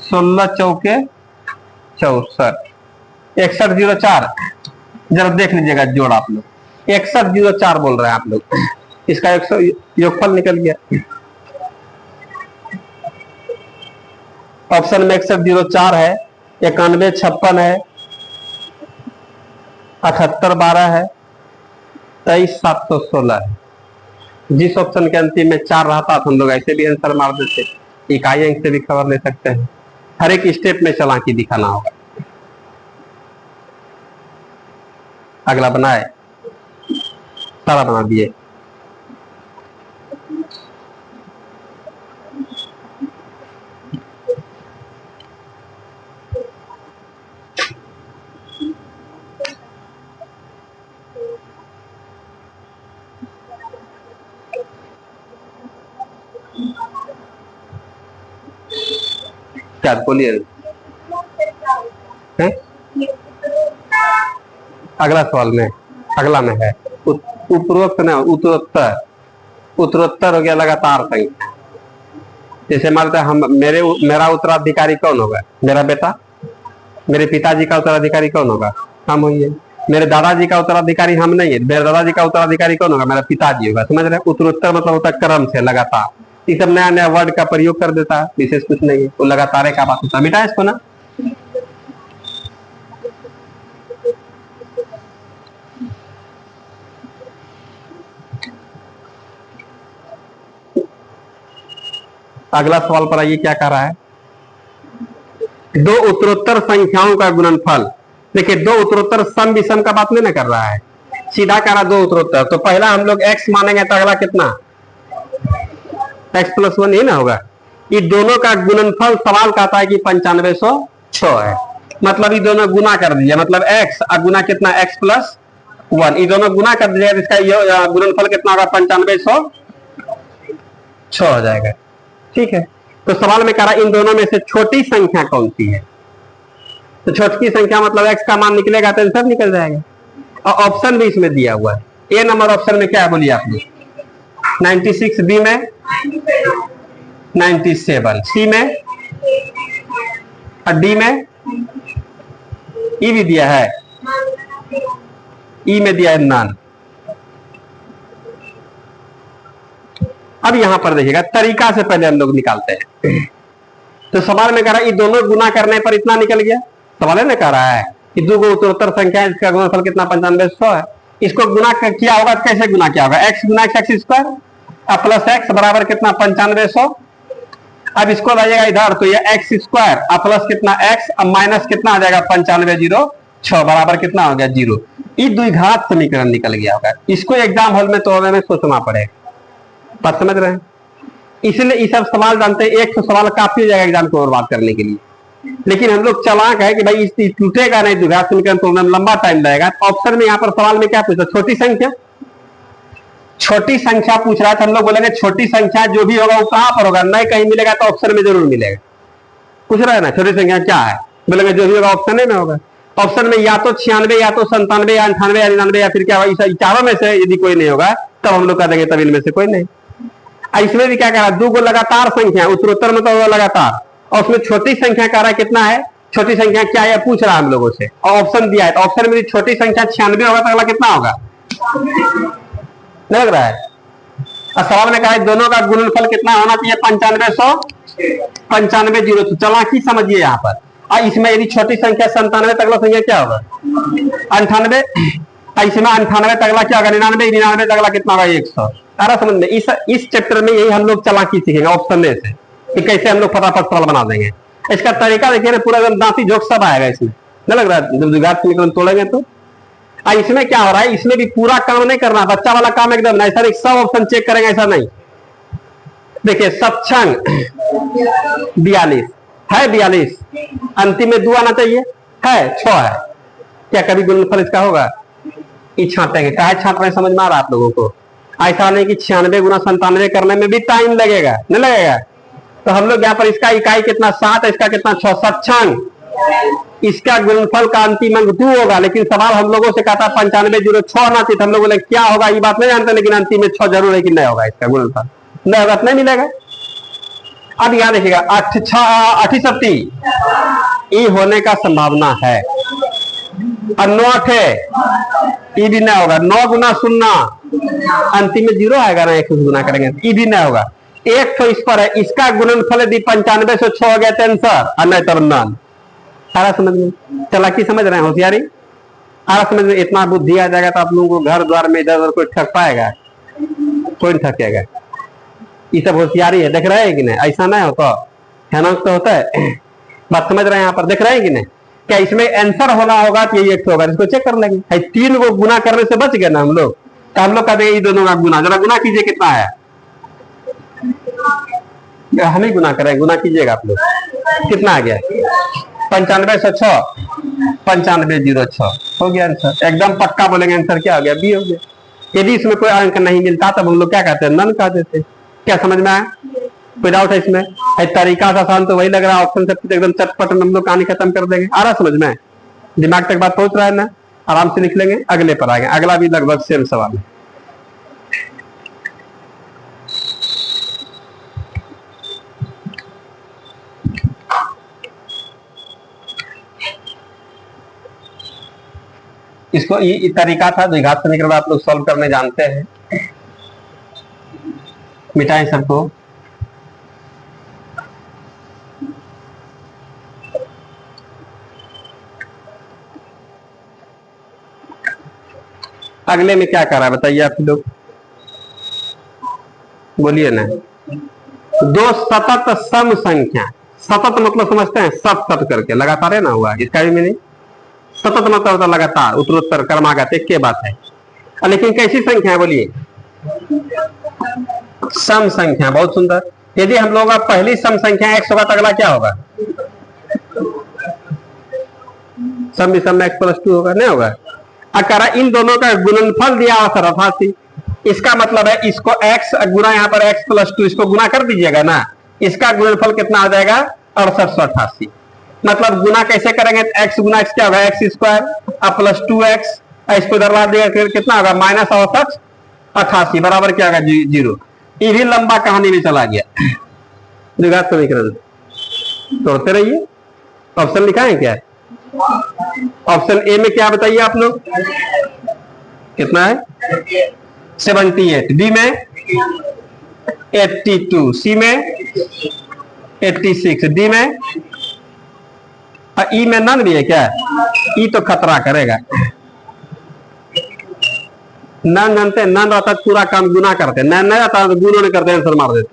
16 चौके 64, 6104, जरा देख लीजिएगा जोड़ आप लोग, 6104 बोल रहे हैं आप लोग, इसका योगफल निकल गया। ऑप्शन में 6104 है, 91 56 है, 78 12 है, 23 716 है। जिस ऑप्शन के अंतिम में 4 रहता तो हम लोग ऐसे भी आंसर मार देते, इकाई अंक से भी खबर ले सकते हैं। हर एक स्टेप में चालाकी दिखाना होगा। अगला बनाए, सारा बना दिए। क्या बोलिए, अगला सवाल में, अगला में है उपरोक्त न उत्तरोत्तर, उत्तरोत्तर हो गया लगातार संख्या। जैसे मानते हैं हम, मेरा उत्तराधिकारी कौन होगा, मेरा बेटा। मेरे पिताजी का उत्तराधिकारी कौन होगा, हम होंगे। मेरे दादाजी का उत्तराधिकारी हम नहीं है, मेरे दादाजी का उत्तराधिकारी कौन होगा, मेरा पिताजी होगा। समझ रहे हैं? उत्तरोत्तर मतलब होता है क्रम से, लगातार। ये सब नया नया वर्ड का प्रयोग कर देता है, विशेष कुछ नहीं है, वो लगातार का बात होता है। मिटा इसको ना। अगला सवाल पर आइए, क्या कह रहा है, 2 उत्तरोत्तर संख्याओं का गुणनफल। देखिए 2 उत्तरोत्तर सम विषम का बात नहीं ना कर रहा है, सीधा कह रहा 2 उत्तरोत्तर। तो पहला हम लोग x मानेंगे तो अगला कितना x + 1 ही ना होगा। ये दोनों का गुणनफल सवाल कहता है कि 9506 है, मतलब ये दोनों गुना कर दीजिए, मतलब x और गुना कितना x + 1, ये दोनों गुना कर दीजिएगा, इसका ये गुणनफल कितना होगा 9506 हो जाएगा। ठीक है, तो सवाल में कह रहा इन दोनों में से छोटी संख्या कौन सी है। तो छोटी संख्या मतलब x का मान निकलेगा तो आंसर निकल जाएगा। और ऑप्शन भी इसमें दिया हुआ है। ए नंबर ऑप्शन में क्या है बोलिए आपने, 96, बी में 97, सी में और डी में ई भी दिया है, ई में दिया है नन। अब यहां पर देखिएगा तरीका से पहले हम लोग निकालते हैं। तो सवाल में कह रहा है ये दोनों गुना करने पर इतना निकल गया। सवाल में कह रहा है कि 2 उत्तरोत्तर संख्या है, इसका गुणनफल कितना 9506 है। इसको गुना किया होगा, कैसे गुना किया होगा, x गुना x² अब प्लस x बराबर कितना 9500। अब इसको लाइएगा इधर तो ये x² अब प्लस कितना x अब माइनस कितना आ जाएगा 9506 बराबर कितना हो गया 0। ये द्विघात समीकरण निकल गया होगा। इसको एग्जाम हॉल में तोड़ने में सोचना पड़ेगा। बात समझ रहे हैं? इसलिए ये सब सवाल जानते हैं, 100 सवाल काफी हो जाएगा एग्जाम को बर्बाद करने के लिए। लेकिन हम लोग चालाक है कि भाई इस टूटेगा नहीं, द्विघात समीकरण तोड़ने में लंबा टाइम लगेगा। ऑप्शन में यहाँ पर सवाल में क्या पूछा, छोटी संख्या। छोटी संख्या पूछ रहा है तो हम लोग बोलेंगे छोटी संख्या जो भी होगा वो कहां पर होगा, नहीं कहीं मिलेगा तो ऑप्शन में जरूर मिलेगा। पूछ रहा है ना छोटी संख्या क्या है, बोलेंगे जो भी होगा ऑप्शन में होगा। ऑप्शन में या तो 96 या तो 97 या 98 या 99 या फिर क्या होगा, चारों में से यदि कोई नहीं होगा तब हम लोग कह देंगे तब इनमें से कोई नहीं। इसमें भी क्या कह रहा है, दो को लगातार संख्या, उत्तरोत्तर में तो लगातार, और उसमें छोटी संख्या कह रहा है कितना है, छोटी संख्या क्या है पूछ रहा है हम लोगों से, और ऑप्शन दिया है तो ऑप्शन में छोटी संख्या 96 होगा तो अगला कितना होगा, नहीं लग रहा है। और सवाल में कहा है दोनों का गुणनफल कितना होना चाहिए, 95 जीरो। चालाकी समझिए यहाँ पर। और इसमें यदि छोटी संख्या 97 तो अगला संख्या क्या होगा 98, इसमें 98 तो अगला क्या होगा 99, 99 तो अगला कितना होगा 100। सारा समझ में इस चैप्टर में यही हम लोग चालाकी सीखेंगे ऑप्शन में से कि कैसे हम लोग फटाफट सवाल बना देंगे। इसका तरीका देखिए ना, पूरा एकदम दांती जोक सब आएगा इसमें, नहीं लग रहा है जब जुगाड़ समीकरण तोड़ेंगे तो। इसमें क्या हो रहा है, इसमें भी पूरा काम नहीं करना, बच्चा वाला काम एकदम नहीं, ऐसा सब ऑप्शन चेक करेंगे ऐसा नहीं। देखिए सक्षम 42 है, 42 अंतिम में 2 आना चाहिए है, 6 है, क्या कभी गुणनफल इसका होगा, ये छांटेंगे। क्या छांट रहे हैं समझ में आ रहा है आप लोगों को। ऐसा नहीं कि 96 गुना 97 करने में भी टाइम लगेगा, नहीं लगेगा। तो हम लोग यहाँ पर इसका इकाई कितना 7 है, इसका कितना 6, सक्षम इसका गुणनफल का अंतिम अंक 2 होगा। लेकिन सवाल हम लोगों से कहता 95 जीरो 6 आना चाहिए, हम लोग बोले क्या होगा ये बात नहीं जानते, लेकिन अंतिम में 6 जरूर है कि नहीं होगा इसका गुणनफल, नहीं होगा तो नहीं मिलेगा। अब यहाँ देखिएगा 68 ये होने का संभावना है, और 9 है ये भी नहीं होगा। 9 गुना 0 अंतिम में 0 आएगा ना, 1 गुना करेंगे ये भी नहीं होगा। एक तो इस पर है, इसका गुणनफल यदि 95 से 6 हो गया तो आंसर, और नहीं तो नन। सारा समझ में, चालाकी समझ रहे हैं, होशियारी सारा समझ में। इतना बुद्धि आ जाएगा तो आप लोगों को घर द्वार में इधर उधर कोई ठग पाएगा, कोई नहीं ठकेगा। ये सब होशियारी है, देख रहे हैं कि नहीं, ऐसा नहीं होता है ना, तो होता है। बात समझ रहे हैं यहाँ पर, देख रहे हैं कि नहीं, क्या इसमें आंसर होना होगा तो यही 100 होगा, इसको चेक कर लेंगे। 3 को गुना करने से बच गए ना हम लोग, तो हम लोग कहते हैं ये दोनों का गुना, जरा गुना कीजिए कितना है, हम ही गुना करें, गुना कीजिएगा आप लोग, कितना आ गया 95 से 6, 95 जीरो 6 हो गया आंसर। एकदम पक्का बोलेंगे आंसर क्या हो गया, बी हो गया। यदि इसमें कोई अंक नहीं मिलता तब हम लोग क्या कहते हैं, नन कह देते। क्या समझ में आया, कोई डाउट है इसमें? तरीका आसान तो वही लग रहा है, ऑप्शन से एकदम चटपट हम लोग कहानी खत्म कर देंगे। आ रहा समझ में, दिमाग तक बात पहुंच रहा है ना, आराम से लिख लेंगे, अगले पर आएंगे। अगला भी लगभग सेम सवाल है। इसको ये तरीका था, द्विघात समीकरण आप लोग सॉल्व करने जानते हैं। मिटाएं सबको। अगले में क्या कर रहा है बताइए आप लोग, बोलिए ना। 2 सतत सम संख्या, सतत मतलब समझते हैं, सत सत करके लगातार है ना हुआ, इसका भी मीनिंग सतत मतलब होता लगातार, उत्तरोत्तर क्रमागत एक के बात है। लेकिन कैसी संख्या है बोलिए, सम संख्या। बहुत सुंदर। यदि हम लोग पहली सम संख्या x होगा तो अगला क्या होगा, सम भी सम में x + 2 होगा, नहीं होगा। अगर इन दोनों का गुणनफल दिया हुआ सर 88, इसका मतलब है इसको x गुना यहाँ पर x + 2 इसको गुना कर दीजिएगा ना, इसका गुणनफल कितना आ जाएगा 6888। मतलब गुना कैसे करेंगे, x गुना x क्या होगा, x² + 2x, इसको इधर ला दिया कितना होगा -6888 बराबर क्या होगा 0। ये भी लंबा कहानी में चला गया। द्विघात समीकरण तोड़ते रहिए। ऑप्शन लिखा है क्या, ऑप्शन ए में क्या बताइए आप लोग, कितना है 78, बी में 82, सी में 86, डी में ई में नन भी है क्या, ई तो खतरा करेगा। नन जानते हैं, नन रहता पूरा काम गुना करते, नन नहीं रहता तो गुणों ने करते आंसर मार देते।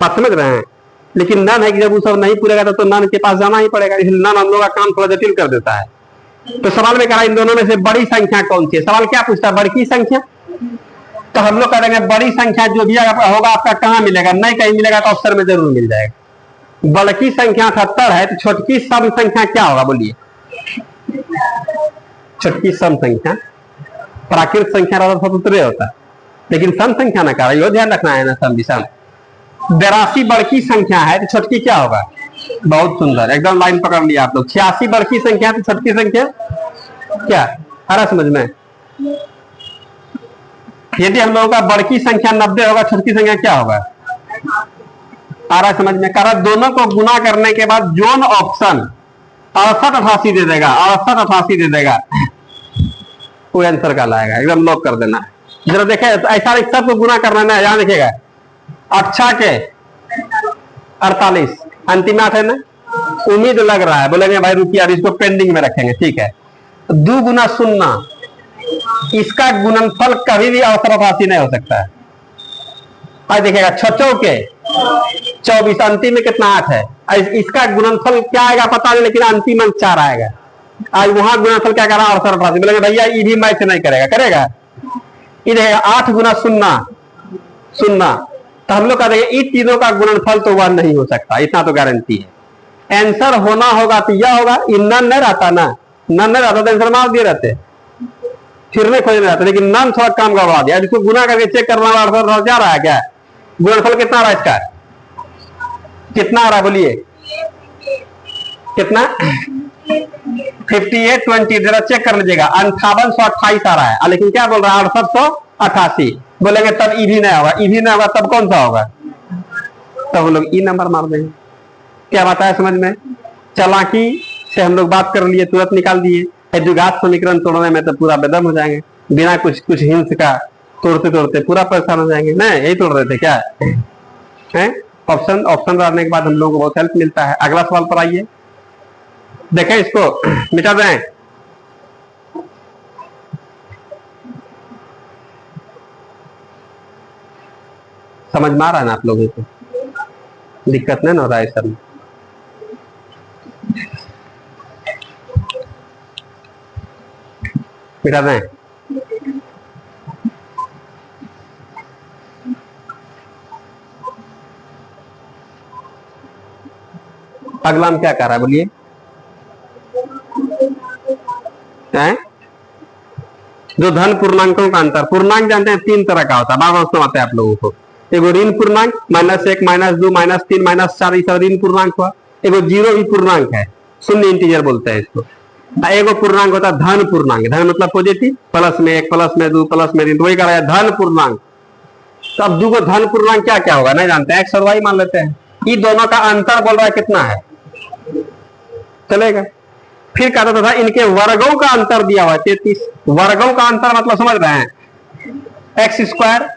बात समझ रहे हैं। लेकिन नन है कि जब वो सब नहीं पूरेगा तो नन के पास जाना ही पड़ेगा, इसलिए नन हम लोग का काम थोड़ा जटिल कर देता है। तो सवाल में कहा इन दोनों में से बड़ी संख्या कौन सी है, सवाल क्या पूछता है, बड़ी संख्या। तो हम लोग कह देंगे बड़ी संख्या जो भी होगा आपका कहाँ मिलेगा, नहीं कहीं मिलेगा तो अवसर में जरूर मिल जाएगा। बड़ी संख्या 78 है तो छोटकी सम संख्या क्या होगा बोलिए, छोटकी सम संख्या प्राकृत संख्या स्वतंत्र होता है, लेकिन सम संख्या नकार, यो ध्यान रखना है ना, सम विषम। 82 बड़की संख्या है तो छोटकी क्या होगा? बहुत सुंदर, एकदम लाइन पकड़ लिया आप लोग। 86 बड़की संख्या तो छोटकी संख्या क्या? आ रहा समझ में? यदि हम लोगों का बड़की संख्या 90 होगा, छोटकी संख्या क्या होगा? आ रहा समझ में? कारण दोनों को गुना करने के बाद जोन ऑप्शन 6888 दे देगा, 6888 दे देगा, कोई आंसर का लाएगा, एकदम लॉक कर देना है। जरा देखे ऐसा सबको गुना करना है, यहां देखिएगा 8 के 48, अंतिम 8 है ना। उम्मीद लग रहा है बोलेंगे भाई रुकिए इसको पेंडिंग में रखेंगे, ठीक है। 2 गुना 0, इसका गुणनफल कभी भी 6888 नहीं हो सकता है। आज देखिएगा 6 के 24, अंतिम में कितना 8 है, इसका गुणनफल क्या आएगा पता नहीं, लेकिन अंतिम अंक 4 आएगा। आज वहां गुणनफल क्या कर रहा है? 6888। बोलेंगे भैया ये भी मैच नहीं करेगा, करेगा। इधर 8 गुना 0, तो हम लोग कह देंगे इन तीनों का गुणनफल तो 1 नहीं हो सकता, इतना तो गारंटी है। आंसर होना होगा तो यह होगा, नन नहीं रहता ना, नन नहीं रहता तो आंसर मार दिए रहते, फिर नहीं खोजने रहता, लेकिन नन थोड़ा काम गड़बड़ा दिया। इसको गुना करके चेक करना जा रहा है क्या? गुणनफल कितना आ रहा है इसका? कितना आ रहा है बोलिए? कितना? 5820 जरा चेक कर लीजिएगा। 5828 आ रहा है, लेकिन क्या बोल रहा है? 6888। बोलेंगे तब ई भी नहीं होगा, ई भी नहीं होगा तब कौन सा होगा? तब हम लोग ई नंबर मार देंगे। क्या बात है समझ में? चालाकी से हम लोग बात कर लिए, तुरंत निकाल दिए। द्विघात समीकरण तोड़ने में तो पूरा बेदम हो जाएंगे, बिना कुछ हिंस का तोड़ते तोड़ते पूरा परेशान हो जाएंगे। नहीं यही तोड़ रहे थे क्या है? ऑप्शन डालने के बाद हम लोगों को बहुत हेल्प मिलता है। अगला सवाल पर आइए, देखें इसको मिटा दें। समझ में आ रहा है ना आप लोगों को? दिक्कत नहीं ना हो रहा है सर? मिटा दें। अगला हम क्या कर रहा है बोलिए? जो धन पूर्णांकों का अंतर, पूर्णांक जानते हैं 3 तरह का होता है, बार बार सुनाते हैं आप लोगों को। एगो ऋण पूर्णांक -1 -2 -3 -4, ये सब ऋण पूर्णांक हुआ। एगो जीरो भी पूर्णांक है, शून्य इंटीजर बोलते हैं इसको। एगो पूर्णांक होता है धन पूर्णांक, धन मतलब पॉजिटिव, प्लस में 1 प्लस में 2 प्लस में 3, तो वही कह रहा है धन पूर्णांक। तो अब 2 धन पूर्णांक क्या क्या होगा नहीं जानते, एक्स और वाई मान लेते हैं। ये दोनों का अंतर बोल रहा है कितना है, चलेगा। फिर कहता था इनके वर्गों का अंतर दिया हुआ है 33। वर्गों का अंतर मतलब समझ रहे हैं, एक्स स्क्वायर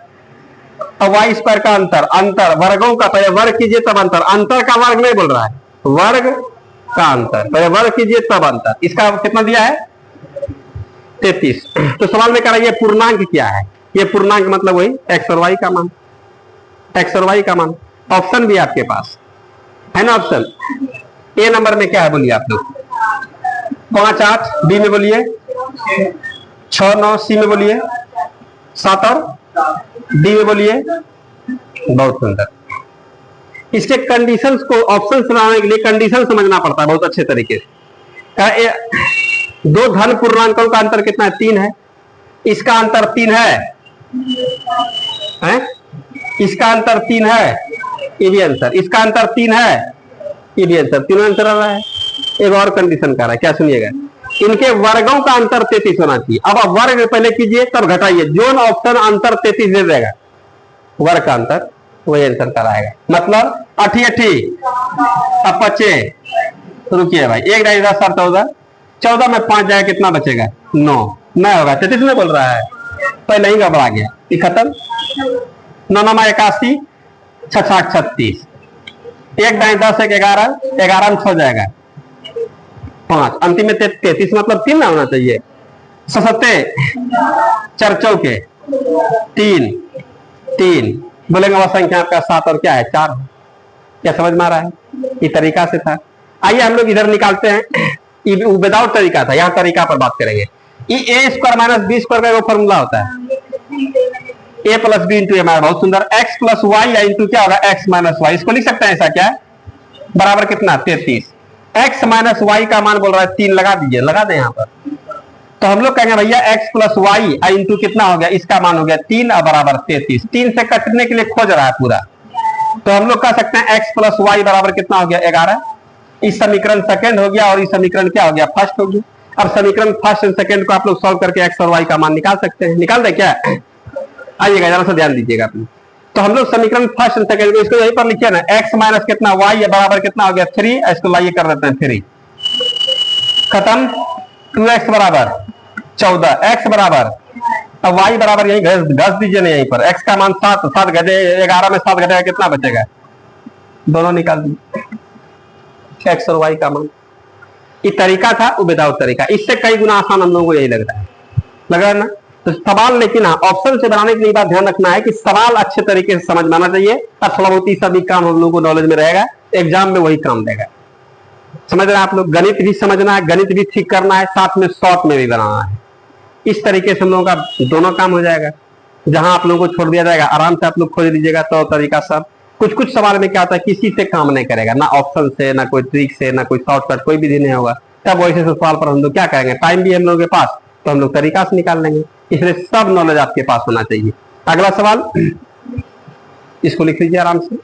और वाई स्क्वायर का अंतर, अंतर वर्गों का, पहले वर्ग कीजिए तब अंतर, अंतर का वर्ग नहीं बोल रहा है, वर्ग का अंतर, पहले वर्ग कीजिए तब अंतर। इसका कितना दिया है 33। तो सवाल में कह रहा है ये पूर्णांक क्या है? ये पूर्णांक मतलब वही एक्स और वाई का मान, एक्स और वाई का मान। ऑप्शन भी आपके पास है ना, ऑप्शन ए नंबर में क्या है बोलिए आप लोग? 5 8, बी में बोलिए 6 9, सी में बोलिए 7 और डी में बोलिए। बहुत सुंदर। इसके कंडीशंस को ऑप्शन बनाने के लिए कंडीशन समझना पड़ता है बहुत अच्छे तरीके से। 2 धन पूर्णांकों का अंतर कितना है? 3 है। इसका अंतर 3 है? इसका अंतर 3 है, ये भी आंसर। इसका अंतर 3 है, ये भी आंसर। तीनों आंसर आ रहा है। एक और कंडीशन कर रहा है, क्या सुनिएगा, इनके वर्गों का अंतर 33 होना चाहिए। अब आप वर्ग पहले कीजिए तब घटाइए, जोन ऑप्शन अंतर 33 दे देगा, वर्ग का अंतर वही आंसर कराएगा। मतलब 88 अब 25, रुकिए भाई, 1 2 10 7 14, 14 में 5 जाएगा कितना बचेगा? 9 नहीं होगा, 33 में बोल रहा है, पहले ही गड़बड़ा गया, ये खत्म। 9 9 में 81, 6 6 36, 1 2 10 1 11, 11 में 6 जाएगा 5, अंतिम में 33 मतलब 3 ना होना चाहिए। 77 4 चौके 3 3, बोलेंगे वह संख्या आपका 7 और क्या है 4। क्या समझ में आ रहा है? ये तरीका से था। आइए हम लोग इधर निकालते हैं, ये विदाउट तरीका था, यहाँ तरीका पर बात करेंगे। ये a square minus b square का वो फॉर्मूला होता है, a plus b into m r. बहुत सुंदर। एक्स प्लस वाई या इंटू क्या होगा? X minus y. इसको लिख सकते हैं ऐसा, क्या बराबर कितना? 33। एक्स माइनस वाई का मान बोल रहा है 3, लगा दीजिए, लगा दें यहाँ पर। तो हम लोग कहेंगे भैया x प्लस वाई इंटू कितना हो गया, इसका मान हो गया 3 और बराबर 33। 3 से कटने के लिए खोज रहा है पूरा, तो हम लोग कह सकते हैं x प्लस वाई बराबर कितना हो गया 11। इस समीकरण सेकंड हो गया और इस समीकरण क्या हो गया, फर्स्ट हो गया। अब समीकरण फर्स्ट एंड सेकंड को आप लोग सॉल्व करके x और y का मान निकाल सकते हैं। निकाल दे क्या, आइएगा जरा सा ध्यान दीजिएगा अपने। तो हम लोग समीकरण फर्स्ट एंड सेकंड को इसको यहीं पर लिखे ना, x माइनस कितना y बराबर कितना हो गया 3, इसको लाइए कर देते हैं 3 खत्म। 2x बराबर 14, x बराबर, अब y बराबर यही घस दीजिए ना यहीं पर, x का मान 7, 7 घटे 11 में 7 घटेगा कितना बचेगा, दोनों निकाल दीजिए x और y का मान। ये तरीका था वो विदाउट तरीका, इससे कई गुना आसान हम लोगों को यही लग रहा है ना। तो सवाल, लेकिन हाँ ऑप्शन से बनाने के लिए बात ध्यान रखना है कि सवाल अच्छे तरीके से समझ में आना चाहिए, और थोड़ा बहुत ही सभी काम हम लोगों को नॉलेज में रहेगा, एग्जाम में वही काम देगा। समझ रहे हैं आप लोग, गणित भी समझना है, गणित भी ठीक करना है, साथ में शॉर्ट में भी बनाना है। इस तरीके से हम लोगों का दोनों काम हो जाएगा। जहां आप लोगों को छोड़ दिया जाएगा आराम से आप लोग खोज लीजिएगा तो तरीका सब। कुछ कुछ सवाल में क्या होता है किसी से काम नहीं करेगा, ना ऑप्शन से, ना कोई ट्रिक से, ना कोई शॉर्टकट, कोई विधि नहीं होगा। तब वैसे सवाल पर हम लोग क्या करेंगे, टाइम भी हम लोगों के पास, तो हम लोग तरीका से निकाल लेंगे। इसलिए सब नॉलेज आपके पास होना चाहिए। अगला सवाल इसको लिख लीजिए आराम से।